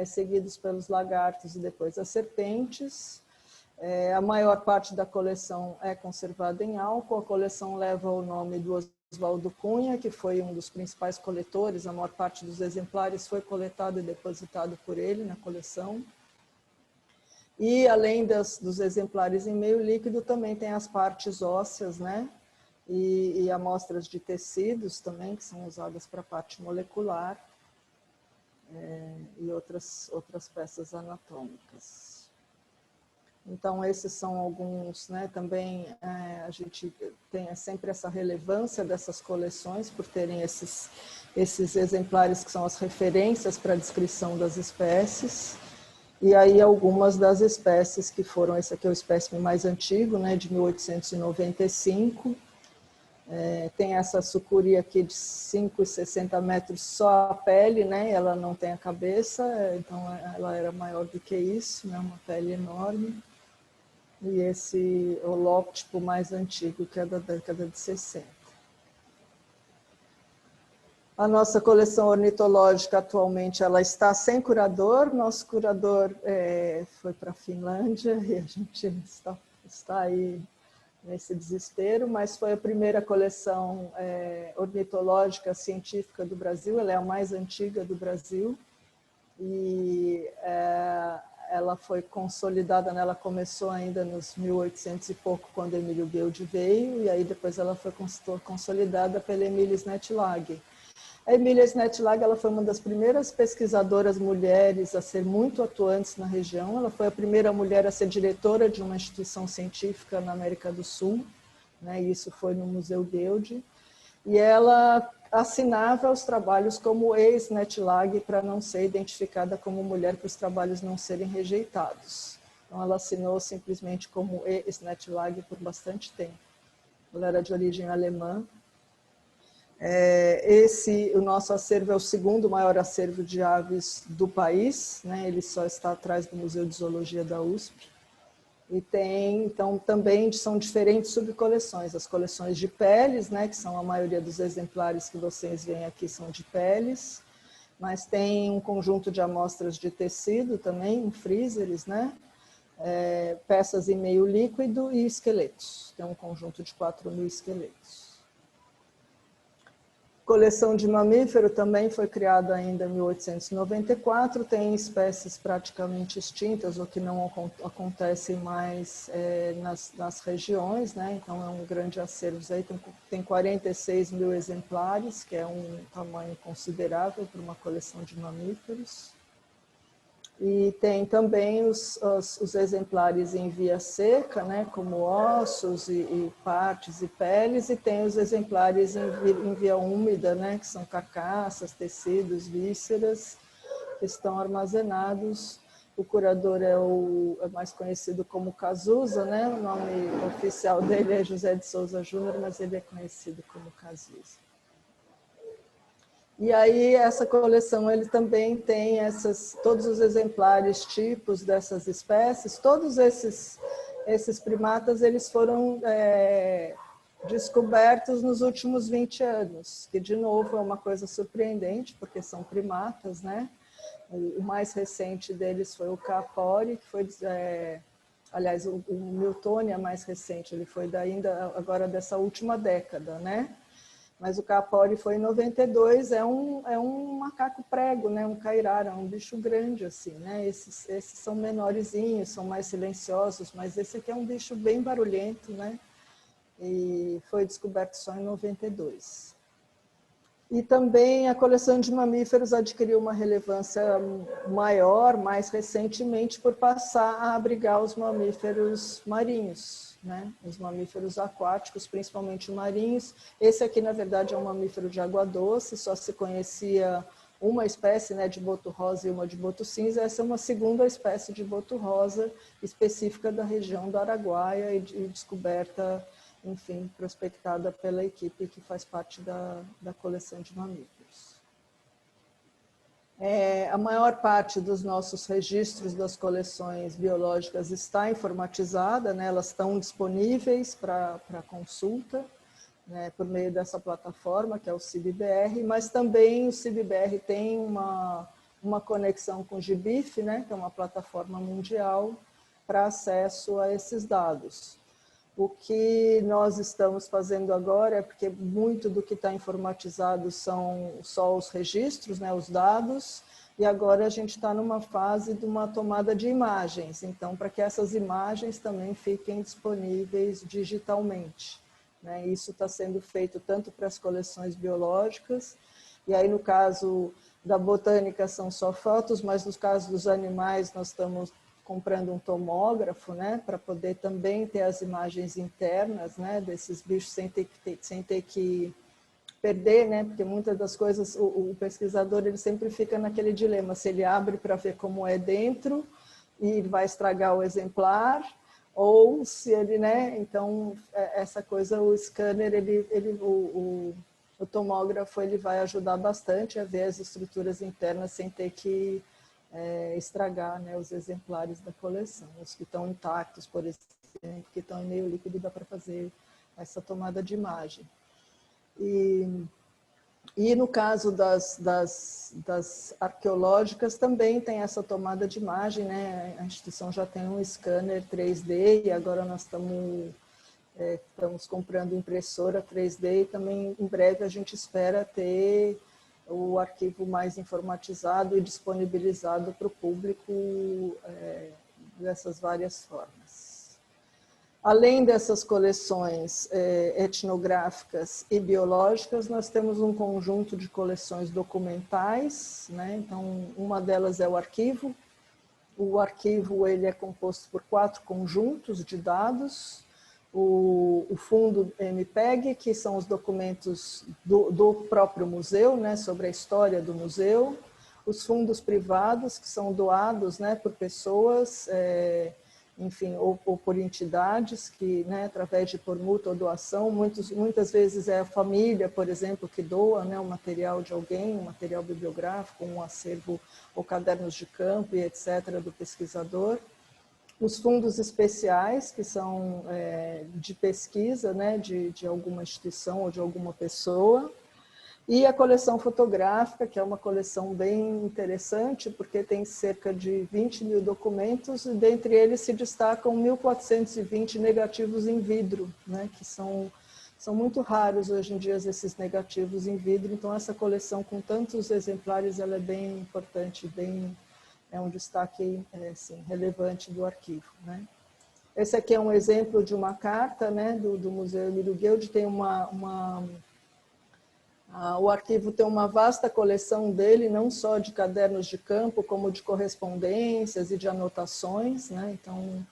seguidos pelos lagartos e depois as serpentes. A maior parte da coleção é conservada em álcool. A coleção leva o nome do Oswaldo Cunha, que foi um dos principais coletores. A maior parte dos exemplares foi coletado e depositado por ele na coleção. E, além dos exemplares em meio líquido, também tem as partes ósseas, né? E amostras de tecidos também, que são usadas para a parte molecular, e outras peças anatômicas. Então, esses são alguns, né? Também a gente tem sempre essa relevância dessas coleções por terem esses exemplares que são as referências para a descrição das espécies. E aí algumas das espécies que foram, esse aqui é o espécime mais antigo, né? De 1895. Tem essa sucuri aqui de 5,60 metros só a pele, né? Ela não tem a cabeça, então ela era maior do que isso, né? Uma pele enorme. E esse holóptipo mais antigo, que é da década de 60. A nossa coleção ornitológica atualmente ela está sem curador. Nosso curador foi para a Finlândia e a gente está aí nesse desespero, mas foi a primeira coleção ornitológica científica do Brasil, ela é a mais antiga do Brasil. E ela foi consolidada, né? Ela começou ainda nos 1800 e pouco, quando Emílio Guild veio, e aí depois ela foi consolidada pela Emília Snetlag. A Emília Snetlag, ela foi uma das primeiras pesquisadoras mulheres a ser muito atuantes na região. Ela foi a primeira mulher a ser diretora de uma instituição científica na América do Sul, né? Isso foi no Museu Guild. E ela assinava os trabalhos como ex-Snetlag para não ser identificada como mulher, para os trabalhos não serem rejeitados. Então, ela assinou simplesmente como ex-Snetlag por bastante tempo. Ela era de origem alemã. O nosso acervo é o segundo maior acervo de aves do país, né? Ele só está atrás do Museu de Zoologia da USP. E tem, então, também são diferentes subcoleções. As coleções de peles, né, que são a maioria dos exemplares que vocês veem aqui são de peles, mas tem um conjunto de amostras de tecido também, em freezers, né, peças em meio líquido e esqueletos. Tem um conjunto de 4.000 esqueletos. Coleção de mamífero também foi criada ainda em 1894, tem espécies praticamente extintas ou que não acontecem mais nas regiões, né? Então é um grande acervo aí, tem 46 mil exemplares, que é um tamanho considerável para uma coleção de mamíferos. E tem também os exemplares em via seca, né, como ossos e partes e peles, e tem os exemplares em via úmida, né, que são carcaças, tecidos, vísceras, que estão armazenados. O curador é mais conhecido como Cazuza, né, o nome oficial dele é José de Souza Júnior, mas ele é conhecido como Cazuza. E aí essa coleção ele também tem todos os exemplares tipos dessas espécies, todos esses primatas eles foram descobertos nos últimos 20 anos, que de novo é uma coisa surpreendente, porque são primatas, né? O mais recente deles foi o Capori, que foi, aliás, o Miltonia mais recente, ele foi ainda agora dessa última década, né? Mas o Capori foi em 92, é um macaco prego, né? Um cairara, um bicho grande assim, né? Esses são menorzinhos, são mais silenciosos, mas esse aqui é um bicho bem barulhento, né? E foi descoberto só em 92. E também a coleção de mamíferos adquiriu uma relevância maior, mais recentemente, por passar a abrigar os mamíferos marinhos, né? Os mamíferos aquáticos, principalmente marinhos. Esse aqui, na verdade, é um mamífero de água doce, só se conhecia uma espécie, né, de boto rosa e uma de boto cinza. Essa é uma segunda espécie de boto rosa, específica da região do Araguaia e descoberta enfim, prospectada pela equipe que faz parte da coleção de mamíferos. A maior parte dos nossos registros das coleções biológicas está informatizada, né? Elas estão disponíveis para consulta, né, por meio dessa plataforma, que é o CIBBR, mas também o CIBBR tem uma conexão com o GBIF, né, que é uma plataforma mundial para acesso a esses dados. O que nós estamos fazendo agora é porque muito do que está informatizado são só os registros, né, os dados, e agora a gente está numa fase de uma tomada de imagens, então para que essas imagens também fiquem disponíveis digitalmente. Né? Isso está sendo feito tanto para as coleções biológicas, e aí no caso da botânica são só fotos, mas no caso dos animais nós estamos comprando um tomógrafo, né, para poder também ter as imagens internas, né, desses bichos sem ter que perder, né, porque muitas das coisas o pesquisador ele sempre fica naquele dilema, se ele abre para ver como é dentro e vai estragar o exemplar, ou se ele, né, então essa coisa, o scanner, o tomógrafo, ele vai ajudar bastante a ver as estruturas internas sem ter que estragar, né, os exemplares da coleção. Os que estão intactos, por exemplo, que estão em meio líquido, dá para fazer essa tomada de imagem. E no caso das arqueológicas também tem essa tomada de imagem, né? A instituição já tem um scanner 3D e agora nós estamos comprando impressora 3D e também em breve a gente espera ter o arquivo mais informatizado e disponibilizado para o público dessas várias formas. Além dessas coleções etnográficas e biológicas, nós temos um conjunto de coleções documentais, né? Então, uma delas é o arquivo. O arquivo ele é composto por 4 conjuntos de dados. O fundo MPEG, que são os documentos do próprio museu, né, sobre a história do museu. Os fundos privados, que são doados, né, por pessoas, enfim, ou por entidades, que, né, através de permuta ou doação, muitas vezes é a família, por exemplo, que doa, né, o material de alguém, um material bibliográfico, um acervo ou cadernos de campo e etc. do pesquisador. Os fundos especiais, que são de pesquisa, né, de alguma instituição ou de alguma pessoa, e a coleção fotográfica, que é uma coleção bem interessante, porque tem cerca de 20 mil documentos, e dentre eles se destacam 1.420 negativos em vidro, né, que são muito raros hoje em dia esses negativos em vidro, então essa coleção com tantos exemplares ela é bem importante, é um destaque assim, relevante do arquivo, né? Esse aqui é um exemplo de uma carta, né, do Museu Emílio Guild. Tem o arquivo tem uma vasta coleção dele, não só de cadernos de campo, como de correspondências e de anotações, né? Então,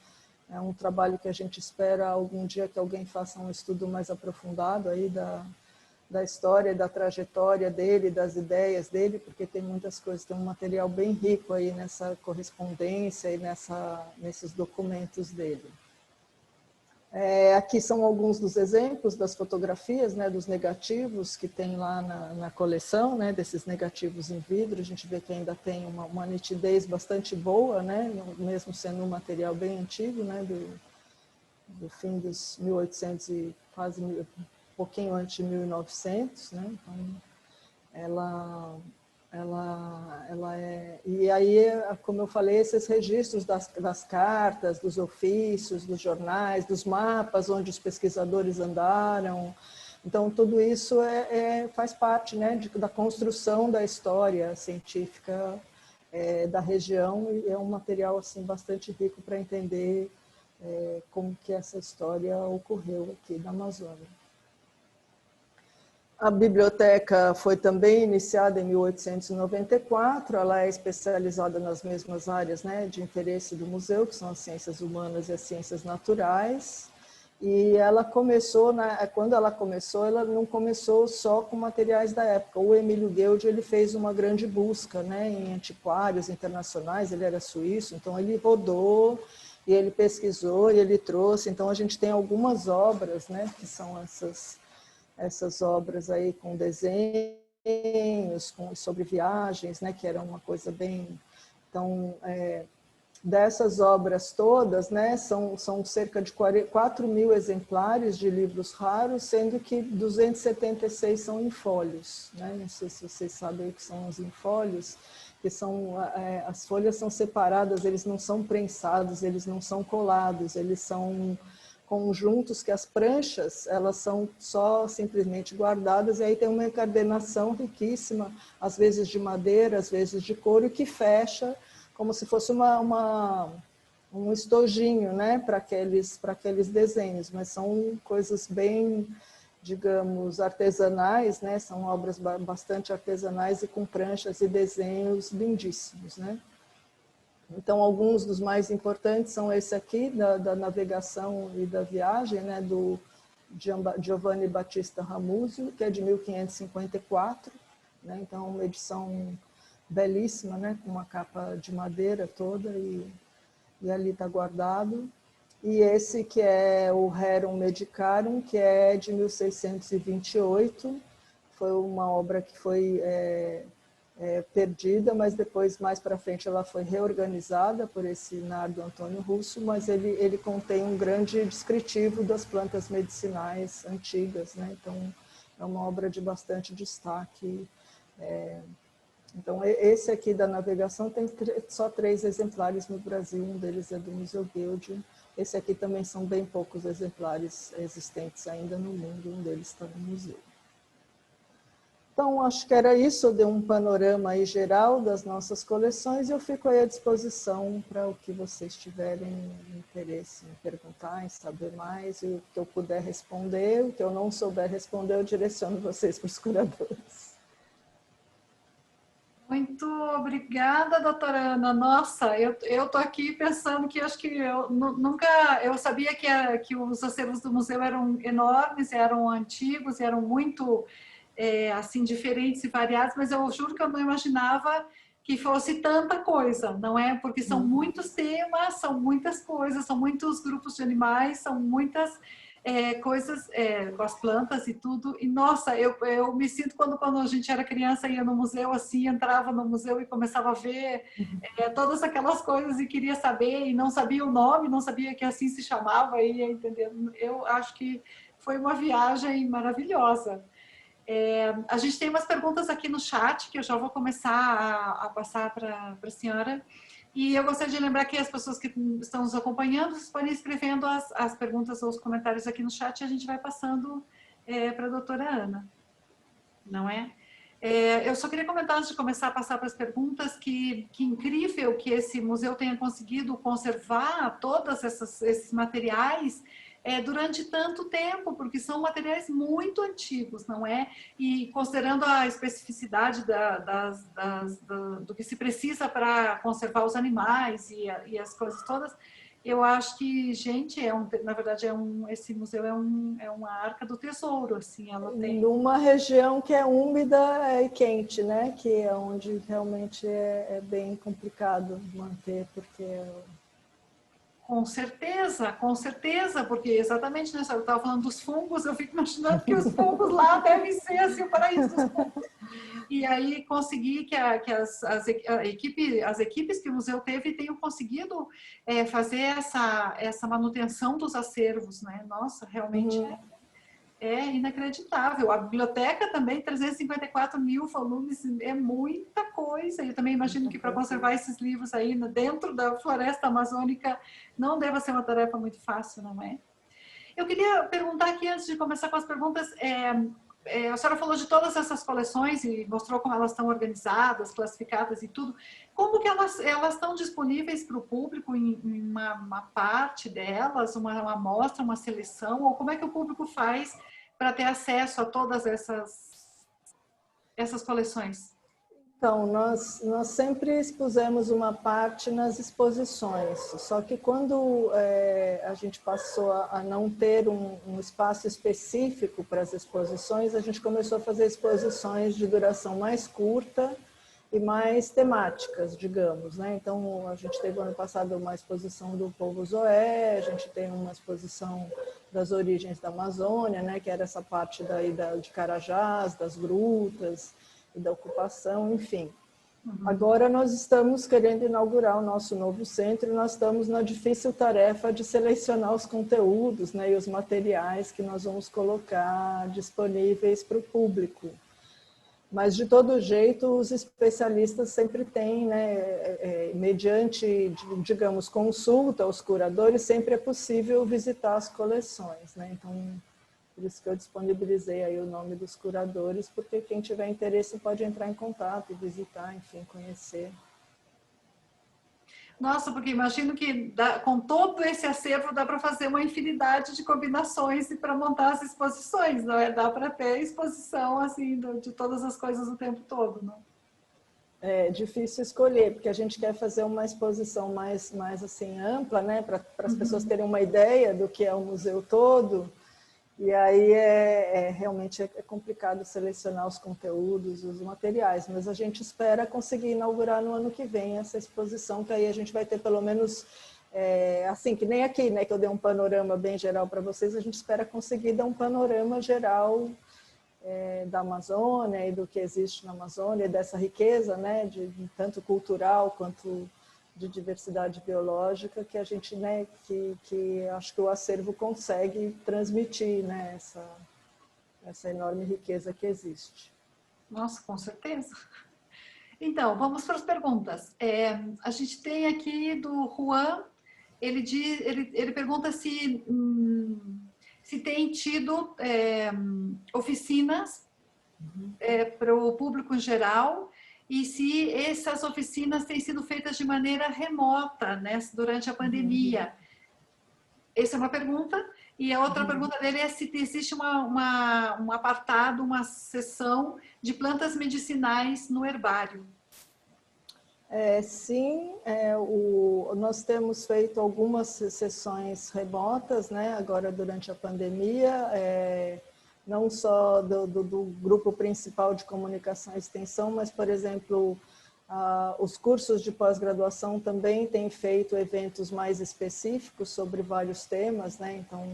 é um trabalho que a gente espera algum dia que alguém faça um estudo mais aprofundado aí da história, da trajetória dele, das ideias dele, porque tem muitas coisas, tem um material bem rico aí nessa correspondência e nesses documentos dele. Aqui são alguns dos exemplos das fotografias, né, dos negativos que tem lá na coleção, né, desses negativos em vidro. A gente vê que ainda tem uma nitidez bastante boa, né, mesmo sendo um material bem antigo, né, do fim dos 1800 e quase um pouquinho antes de 1900, né? Então, ela é... E aí, como eu falei, esses registros das cartas, dos ofícios, dos jornais, dos mapas onde os pesquisadores andaram. Então, tudo isso faz parte, né, da construção da história científica da região, e é um material assim, bastante rico para entender como que essa história ocorreu aqui na Amazônia. A biblioteca foi também iniciada em 1894, ela é especializada nas mesmas áreas, né, de interesse do museu, que são as ciências humanas e as ciências naturais, e ela começou, quando ela começou, ela não começou só com materiais da época. O Emílio Guild, ele fez uma grande busca, né, em antiquários internacionais, ele era suíço, então ele rodou e ele pesquisou e ele trouxe. Então, a gente tem algumas obras, né, que são essas obras aí com desenhos, sobre viagens, né, que era uma coisa bem... Então, dessas obras todas, né, são cerca de 4.000 exemplares de livros raros, sendo que 276 são em folhos, né? Não sei se vocês sabem o que são os infólios, que são, as folhas são separadas, eles não são prensados, eles não são colados, eles são conjuntos que as pranchas, elas são só simplesmente guardadas, e aí tem uma encadernação riquíssima, às vezes de madeira, às vezes de couro, que fecha como se fosse um estojinho, né, para aqueles desenhos, mas são coisas bem, digamos, artesanais, né, são obras bastante artesanais e com pranchas e desenhos lindíssimos, né. Então, alguns dos mais importantes são esse aqui, da navegação e da viagem, né, do Giovanni Battista Ramuzio, que é de 1554, né, então uma edição belíssima, né, com uma capa de madeira toda, e ali está guardado. E esse que é o Rerum Medicarum, que é de 1628, foi uma obra que foi perdida, mas depois, mais para frente, ela foi reorganizada por esse Nardo Antônio Russo, mas ele contém um grande descritivo das plantas medicinais antigas, né? Então, é uma obra de bastante destaque. Então, esse aqui da navegação tem só 3 exemplares no Brasil, um deles é do Museu Geudio. Esse aqui também são bem poucos exemplares existentes ainda no mundo, um deles está no museu. Então, acho que era isso, eu dei um panorama aí geral das nossas coleções e eu fico aí à disposição para o que vocês tiverem interesse em perguntar, em saber mais, e o que eu puder responder, o que eu não souber responder, eu direciono vocês para os curadores. Muito obrigada, doutora Ana. Nossa, eu estou aqui pensando que acho que eu nunca... Eu sabia que os acervos do museu eram enormes, eram antigos, eram muito assim, diferentes e variados, mas eu juro que eu não imaginava que fosse tanta coisa, não é? Porque são muitos temas, são muitas coisas, são muitos grupos de animais, são muitas... coisas com as plantas e tudo, e nossa, eu me sinto quando a gente era criança, ia no museu assim, entrava no museu e começava a ver todas aquelas coisas e queria saber, e não sabia o nome, não sabia que assim se chamava, e ia entendendo. Eu acho que foi uma viagem maravilhosa. A gente tem umas perguntas aqui no chat, que eu já vou começar a passar para a senhora. E eu gostaria de lembrar que as pessoas que estão nos acompanhando, vocês podem ir escrevendo as perguntas ou os comentários aqui no chat e a gente vai passando para a doutora Ana. Não é? Eu só queria comentar, antes de começar a passar para as perguntas, que incrível que esse museu tenha conseguido conservar todos esses materiais durante tanto tempo, porque são materiais muito antigos, não é? E considerando a especificidade do que se precisa para conservar os animais e as coisas todas, eu acho que, gente, na verdade, esse museu é uma arca do tesouro, assim, ela tem... Numa região que é úmida e quente, né? Que é onde realmente é bem complicado manter, porque... Com certeza, porque exatamente, né, eu estava falando dos fungos, eu fico imaginando que os fungos lá devem ser assim, o paraíso dos fungos. E aí conseguir que as equipes que o museu teve tenham conseguido fazer essa manutenção dos acervos, né? Nossa, realmente é inacreditável. A biblioteca também, 354.000 volumes, é muita coisa. Eu também imagino que para conservar esses livros aí dentro da floresta amazônica não deva ser uma tarefa muito fácil, não é? Eu queria perguntar aqui, antes de começar com as perguntas, a senhora falou de todas essas coleções e mostrou como elas estão organizadas, classificadas e tudo. Como que elas estão disponíveis para o público em uma parte delas, uma amostra, uma seleção? Ou como é que o público faz para ter acesso a todas essas coleções? Então, nós sempre expusemos uma parte nas exposições, só que quando a gente passou a não ter um espaço específico para as exposições, a gente começou a fazer exposições de duração mais curta, e mais temáticas, digamos, né? Então, a gente teve ano passado uma exposição do povo Zoé, a gente tem uma exposição das origens da Amazônia, né? Que era essa parte daí de Carajás, das grutas e da ocupação, enfim. Agora nós estamos querendo inaugurar o nosso novo centro e nós estamos na difícil tarefa de selecionar os conteúdos, né, e os materiais que nós vamos colocar disponíveis para o público. Mas, de todo jeito, os especialistas sempre têm, né, mediante, digamos, consulta aos curadores, sempre é possível visitar as coleções, né? Então, por isso que eu disponibilizei aí o nome dos curadores, porque quem tiver interesse pode entrar em contato e visitar, enfim, conhecer. Nossa, porque imagino que com todo esse acervo dá para fazer uma infinidade de combinações e para montar as exposições, não é? Dá para ter exposição assim de todas as coisas o tempo todo, não? É difícil escolher, porque a gente quer fazer uma exposição mais assim ampla, né, para as pessoas terem uma ideia do que é o museu todo. E aí realmente é complicado selecionar os conteúdos, os materiais, mas a gente espera conseguir inaugurar no ano que vem essa exposição, que aí a gente vai ter pelo menos, assim, que nem aqui, né, que eu dei um panorama bem geral para vocês, a gente espera conseguir dar um panorama geral da Amazônia e do que existe na Amazônia, e dessa riqueza, né, de tanto cultural quanto de diversidade biológica, que a gente, né, que acho que o acervo consegue transmitir, né, essa enorme riqueza que existe. Nossa, com certeza. Então, vamos para as perguntas. A gente tem aqui do Juan, ele pergunta se tem tido oficinas para o público em geral e se essas oficinas têm sido feitas de maneira remota, né, durante a pandemia. Essa é uma pergunta. E a outra pergunta dele é se existe um apartado, uma seção de plantas medicinais no herbário. Sim, nós temos feito algumas sessões remotas, né, agora durante a pandemia, não só do grupo principal de comunicação e extensão, mas, por exemplo, os cursos de pós-graduação também têm feito eventos mais específicos sobre vários temas, né? Então,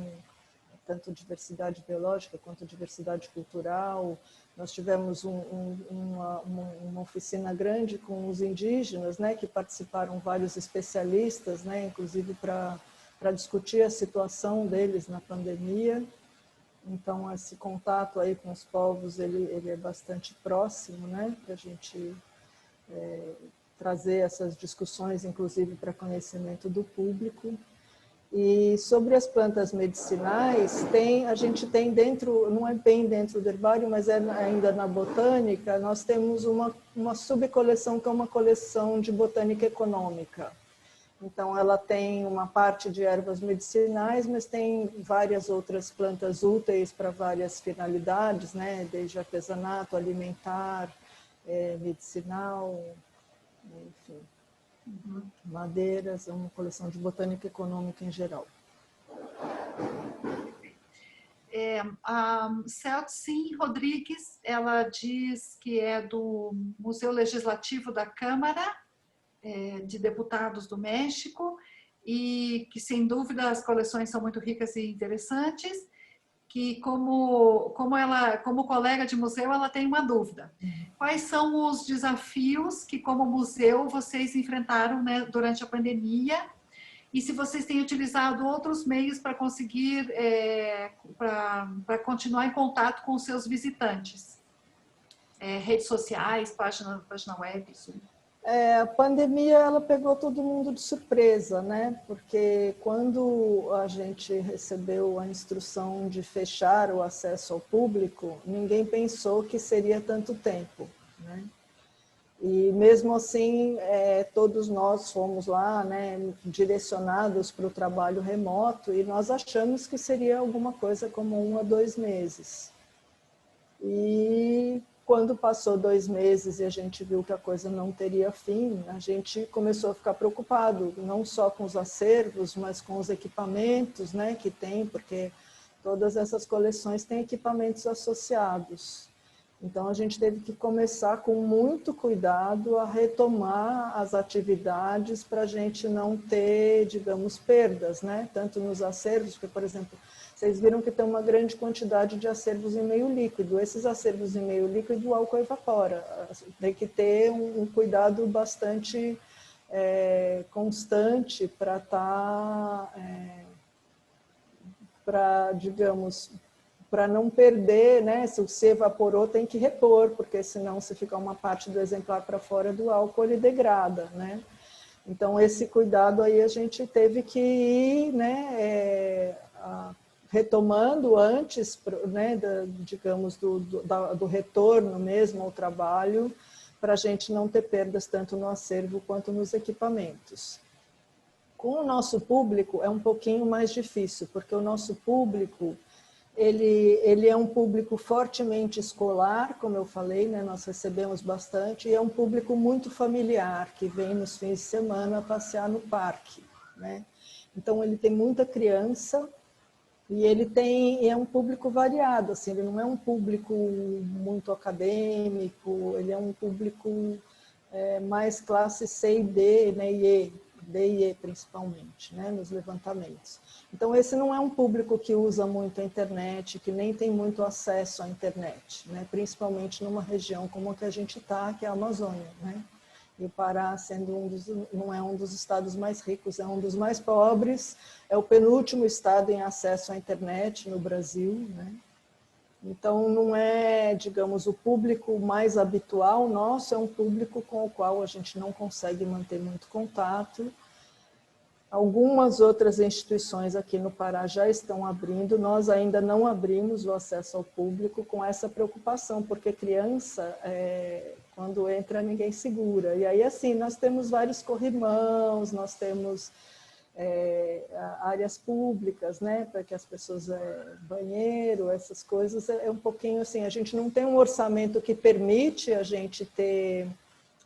tanto diversidade biológica quanto diversidade cultural. Nós tivemos uma oficina grande com os indígenas, né? Que participaram vários especialistas, né? Inclusive para discutir a situação deles na pandemia. Então, esse contato aí com os povos, ele é bastante próximo, né? Para a gente trazer essas discussões, inclusive, para conhecimento do público. E sobre as plantas medicinais, a gente tem dentro, não é bem dentro do herbário, mas ainda na botânica, nós temos uma subcoleção que é uma coleção de botânica econômica. Então, ela tem uma parte de ervas medicinais, mas tem várias outras plantas úteis para várias finalidades, né? Desde artesanato, alimentar, medicinal, enfim. Madeiras, é uma coleção de botânica econômica em geral. A Celcin Rodrigues, ela diz que é do Museu Legislativo da Câmara de Deputados do México e que, sem dúvida, as coleções são muito ricas e interessantes, que como colega de museu, ela tem uma dúvida. Quais são os desafios que, como museu, vocês enfrentaram, né, durante a pandemia? E se vocês têm utilizado outros meios para conseguir, para continuar em contato com os seus visitantes? Redes sociais, página web, isso. A pandemia, ela pegou todo mundo de surpresa, né? Porque quando a gente recebeu a instrução de fechar o acesso ao público, ninguém pensou que seria tanto tempo, né? E mesmo assim, todos nós fomos lá, né, direcionados para o trabalho remoto e nós achamos que seria alguma coisa como 1 a 2 meses. E quando passou 2 meses e a gente viu que a coisa não teria fim, a gente começou a ficar preocupado, não só com os acervos, mas com os equipamentos, né, que tem, porque todas essas coleções têm equipamentos associados. Então, a gente teve que começar com muito cuidado a retomar as atividades para a gente não ter, digamos, perdas, né? Tanto nos acervos, porque, por exemplo, vocês viram que tem uma grande quantidade de acervos em meio líquido. Esses acervos em meio líquido, o álcool evapora. Tem que ter um cuidado bastante constante para estar, para, digamos, para não perder, né? Se você evaporou, tem que repor, porque senão se ficar uma parte do exemplar para fora do álcool, ele degrada, né? Então, esse cuidado aí a gente teve que ir, né, retomando antes, né, digamos, do retorno mesmo ao trabalho, para a gente não ter perdas tanto no acervo quanto nos equipamentos. Com o nosso público é um pouquinho mais difícil, porque o nosso público ele é um público fortemente escolar, como eu falei, né? Nós recebemos bastante, e é um público muito familiar, que vem nos fins de semana passear no parque, né? Então, ele tem muita criança e é um público variado, assim, ele não é um público muito acadêmico, ele é um público mais classe C e D, né? D e E principalmente, né? Nos levantamentos. Então, esse não é um público que usa muito a internet, que nem tem muito acesso à internet, né? Principalmente numa região como a que a gente está, que é a Amazônia, né? E o Pará, sendo não é um dos estados mais ricos, é um dos mais pobres, é o penúltimo estado em acesso à internet no Brasil, né? Então, não é, digamos, o público mais habitual nosso, é um público com o qual a gente não consegue manter muito contato. Algumas outras instituições aqui no Pará já estão abrindo, nós ainda não abrimos o acesso ao público com essa preocupação, porque criança, quando entra, ninguém segura. E aí, assim, nós temos vários corrimãos, nós temos áreas públicas, né, para que as pessoas, banheiro, essas coisas, é um pouquinho assim, a gente não tem um orçamento que permite a gente ter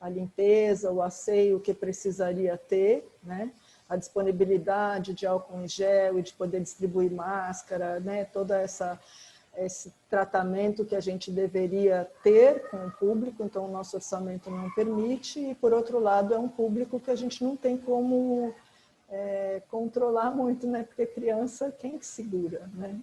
a limpeza, o asseio que precisaria ter, né, a disponibilidade de álcool em gel e de poder distribuir máscara, né, toda esse tratamento que a gente deveria ter com o público, então o nosso orçamento não permite, e por outro lado é um público que a gente não tem como controlar muito, né? Porque criança, quem que segura, né?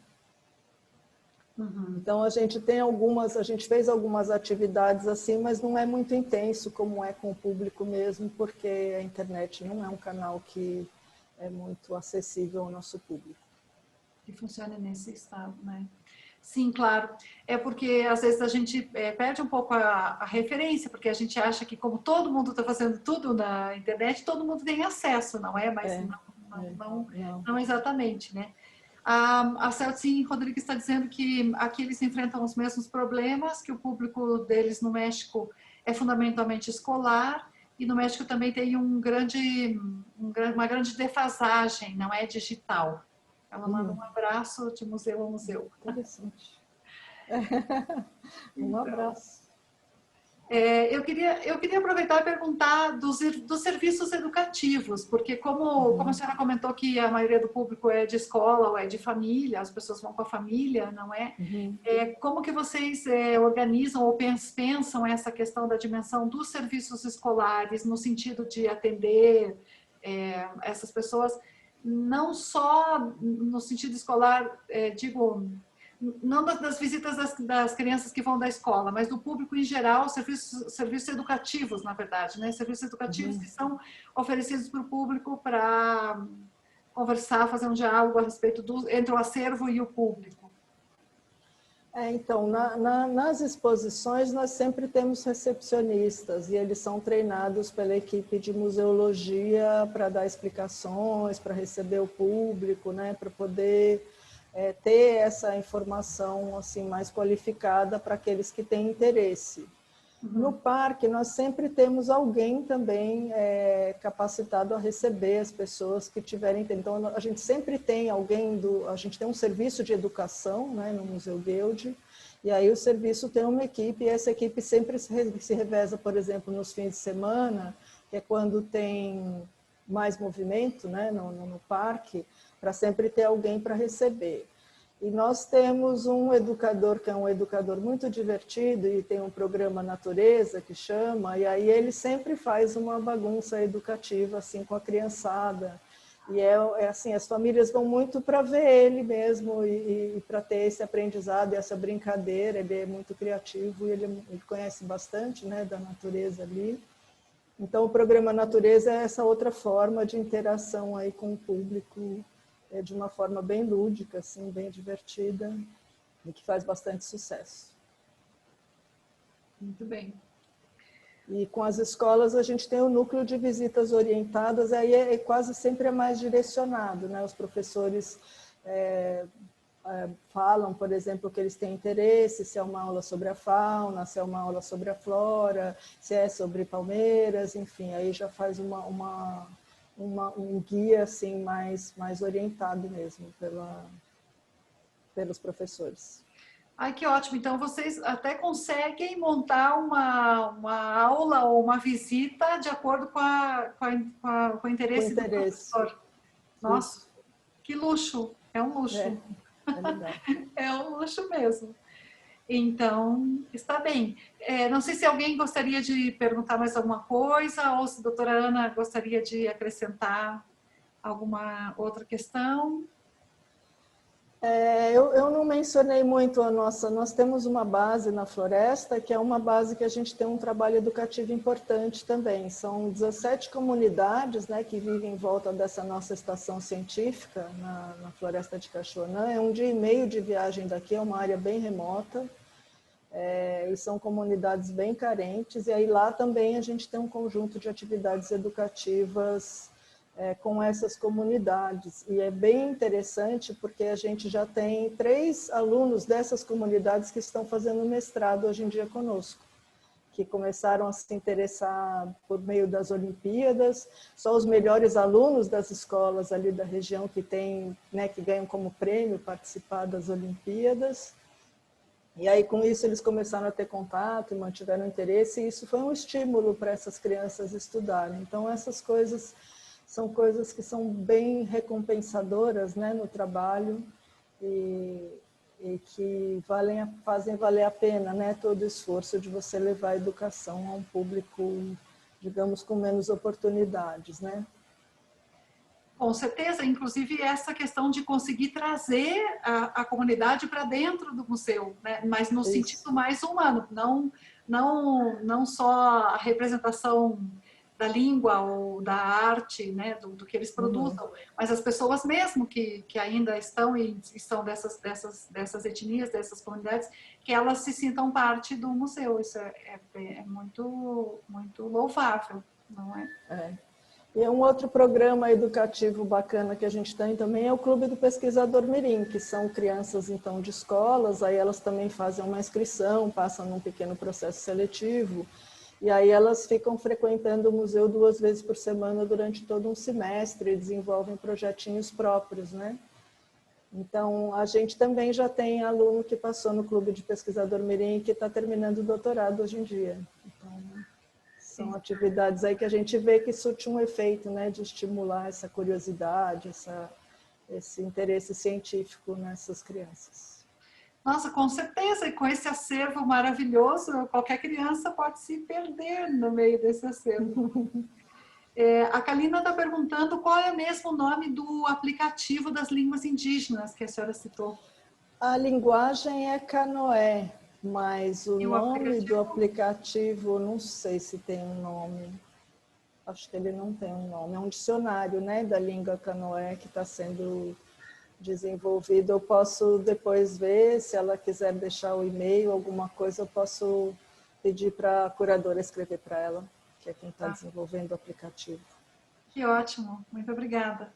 Uhum. Então, a gente fez algumas atividades assim, mas não é muito intenso como é com o público mesmo, porque a internet não é um canal que é muito acessível ao nosso público. Que funciona nesse estado, né? Sim, claro. É porque às vezes a gente perde um pouco a referência, porque a gente acha que como todo mundo está fazendo tudo na internet, todo mundo tem acesso, não é? Mas não exatamente, né? A Celci Rodrigues está dizendo que aqui eles enfrentam os mesmos problemas, que o público deles no México é fundamentalmente escolar, e no México também tem uma grande defasagem, não é digital. Ela manda um abraço de museu a museu. Interessante. Um Então, abraço. eu queria aproveitar e perguntar dos serviços educativos, porque como a senhora comentou que a maioria do público é de escola ou é de família, as pessoas vão com a família, não é? Como que vocês organizam ou pensam essa questão da dimensão dos serviços escolares no sentido de atender essas pessoas, não só no sentido escolar, digo, não das visitas das crianças que vão da escola, mas do público em geral, serviços educativos, na verdade, né? Serviços educativos que são oferecidos para o público para conversar, fazer um diálogo a respeito entre o acervo e o público. Então, nas exposições nós sempre temos recepcionistas e eles são treinados pela equipe de museologia para dar explicações, para receber o público, né, para poder ter essa informação assim mais qualificada para aqueles que têm interesse. No parque, nós sempre temos alguém também capacitado a receber as pessoas que tiverem. Então, a gente sempre tem alguém a gente tem um serviço de educação, né, no Museu Guild, e aí o serviço tem uma equipe, e essa equipe sempre se reveza, por exemplo, nos fins de semana, que é quando tem mais movimento, né, no parque, para sempre ter alguém para receber. E nós temos um educador que é um educador muito divertido e tem um programa Natureza que chama, e aí ele sempre faz uma bagunça educativa assim com a criançada. E é assim, as famílias vão muito para ver ele mesmo e para ter esse aprendizado e essa brincadeira. Ele é muito criativo e ele conhece bastante, né, da natureza ali. Então o programa Natureza é essa outra forma de interação aí com o público, de uma forma bem lúdica, assim, bem divertida e que faz bastante sucesso. Muito bem. E com as escolas a gente tem o núcleo de visitas orientadas, aí quase sempre é mais direcionado, né? Os professores falam, por exemplo, que eles têm interesse, se é uma aula sobre a fauna, se é uma aula sobre a flora, se é sobre palmeiras, enfim, aí já faz um guia assim mais orientado mesmo pelos professores. Ai, que ótimo. Então, vocês até conseguem montar uma aula ou uma visita de acordo com o interesse do professor. Nossa, Isso. que luxo. É um luxo. É legal. É um luxo mesmo. Então, está bem. Não sei se alguém gostaria de perguntar mais alguma coisa ou se a doutora Ana gostaria de acrescentar alguma outra questão. Eu não mencionei muito nós temos uma base na floresta, que é uma base que a gente tem um trabalho educativo importante também. São 17 comunidades, né, que vivem em volta dessa nossa estação científica na floresta de Cachoanã. É 1 dia e meio de viagem daqui, é uma área bem remota, e são comunidades bem carentes, e aí lá também a gente tem um conjunto de atividades educativas com essas comunidades. E é bem interessante porque a gente já tem 3 alunos dessas comunidades que estão fazendo mestrado hoje em dia conosco, que começaram a se interessar por meio das Olimpíadas. Só os melhores alunos das escolas ali da região que tem, né, que ganham como prêmio participar das Olimpíadas. E aí, com isso, eles começaram a ter contato e mantiveram interesse, e isso foi um estímulo para essas crianças estudarem. Então, essas coisas são coisas que são bem recompensadoras, né, no trabalho e que fazem valer a pena, né, todo o esforço de você levar a educação a um público, digamos, com menos oportunidades, né? Com certeza, inclusive essa questão de conseguir trazer a comunidade para dentro do museu, né? Mas no sentido mais humano, não só a representação da língua ou da arte, né, do que eles produzam, mas as pessoas mesmo que ainda estão dessas etnias, dessas comunidades, que elas se sintam parte do museu. Isso é muito, muito louvável, não é? E um outro programa educativo bacana que a gente tem também é o Clube do Pesquisador Mirim, que são crianças então de escolas, aí elas também fazem uma inscrição, passam num pequeno processo seletivo, e aí elas ficam frequentando o museu 2 vezes por semana durante todo um semestre e desenvolvem projetinhos próprios, né? Então, a gente também já tem aluno que passou no Clube de Pesquisador Mirim e que está terminando o doutorado hoje em dia. Então, são atividades aí que a gente vê que surte um efeito, né, de estimular essa curiosidade, esse interesse científico nessas crianças. Nossa, com certeza, e com esse acervo maravilhoso, qualquer criança pode se perder no meio desse acervo. A Kalina está perguntando qual é mesmo o nome do aplicativo das línguas indígenas que a senhora citou. A linguagem é Canoé, mas o nome do aplicativo, não sei se tem um nome. Acho que ele não tem um nome. É um dicionário, né, da língua Canoé que está sendo desenvolvido. Eu posso depois ver, se ela quiser deixar o e-mail, alguma coisa, eu posso pedir para a curadora escrever para ela, que é quem está desenvolvendo o aplicativo. Que ótimo, muito obrigada.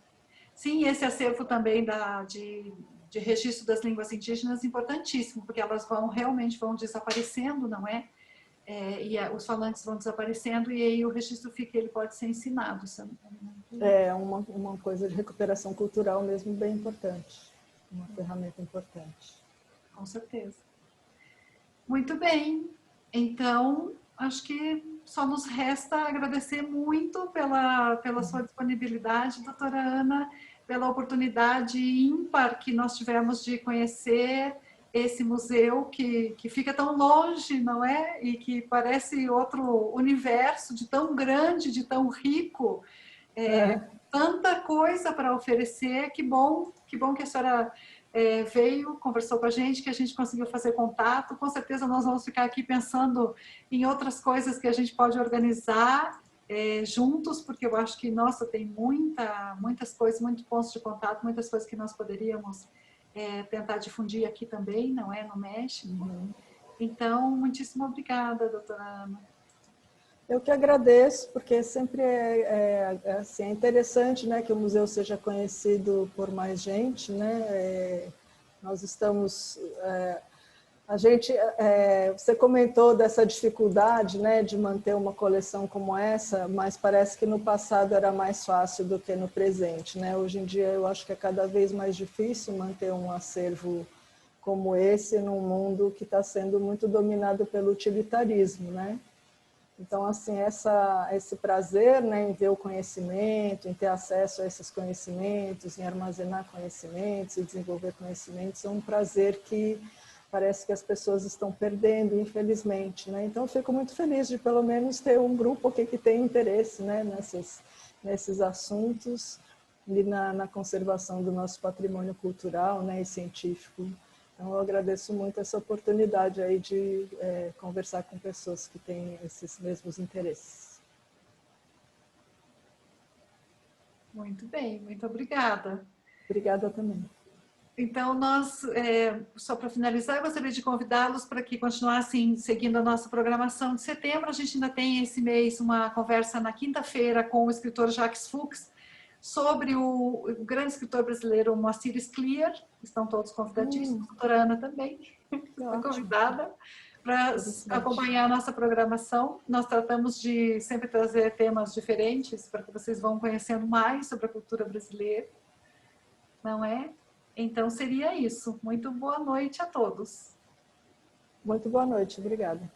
Sim, esse acervo também de registro das línguas indígenas é importantíssimo, porque elas realmente vão desaparecendo, não é? E os falantes vão desaparecendo e aí o registro ele pode ser ensinado. É uma coisa de recuperação cultural mesmo bem importante, uma ferramenta importante. Com certeza. Muito bem, então acho que só nos resta agradecer muito pela sua disponibilidade, doutora Ana, pela oportunidade ímpar que nós tivemos de conhecer esse museu que fica tão longe, não é? E que parece outro universo, de tão grande, de tão rico, tanta coisa para oferecer. Que bom que a senhora veio, conversou com a gente, que a gente conseguiu fazer contato. Com certeza nós vamos ficar aqui pensando em outras coisas que a gente pode organizar juntos, porque eu acho que, nossa, tem muitas coisas, muitos pontos de contato, muitas coisas que nós poderíamos tentar difundir aqui também, não é? No México. Então, muitíssimo obrigada, doutora Ana. Eu que agradeço, porque sempre assim, é interessante, né, que o museu seja conhecido por mais gente, né? Nós estamos... você comentou dessa dificuldade, né, de manter uma coleção como essa, mas parece que no passado era mais fácil do que no presente, né? Hoje em dia eu acho que é cada vez mais difícil manter um acervo como esse num mundo que está sendo muito dominado pelo utilitarismo, né? Então, assim, esse prazer, né, em ver o conhecimento, em ter acesso a esses conhecimentos, em armazenar conhecimentos e desenvolver conhecimentos, é um prazer que parece que as pessoas estão perdendo, infelizmente, né? Então, eu fico muito feliz de, pelo menos, ter um grupo aqui que tem interesse, né, nesses assuntos e na conservação do nosso patrimônio cultural, né, e científico. Então, eu agradeço muito essa oportunidade aí de conversar com pessoas que têm esses mesmos interesses. Muito bem, muito obrigada. Obrigada também. Então, nós, só para finalizar, eu gostaria de convidá-los para que continuassem seguindo a nossa programação de setembro. A gente ainda tem esse mês uma conversa na quinta-feira com o escritor Jacques Fuchs sobre o grande escritor brasileiro Moacir Scliar. Estão todos convidadíssimos, a doutora Ana também foi convidada para acompanhar a nossa programação. Nós tratamos de sempre trazer temas diferentes para que vocês vão conhecendo mais sobre a cultura brasileira, não é? Então, seria isso. Muito boa noite a todos. Muito boa noite, obrigada.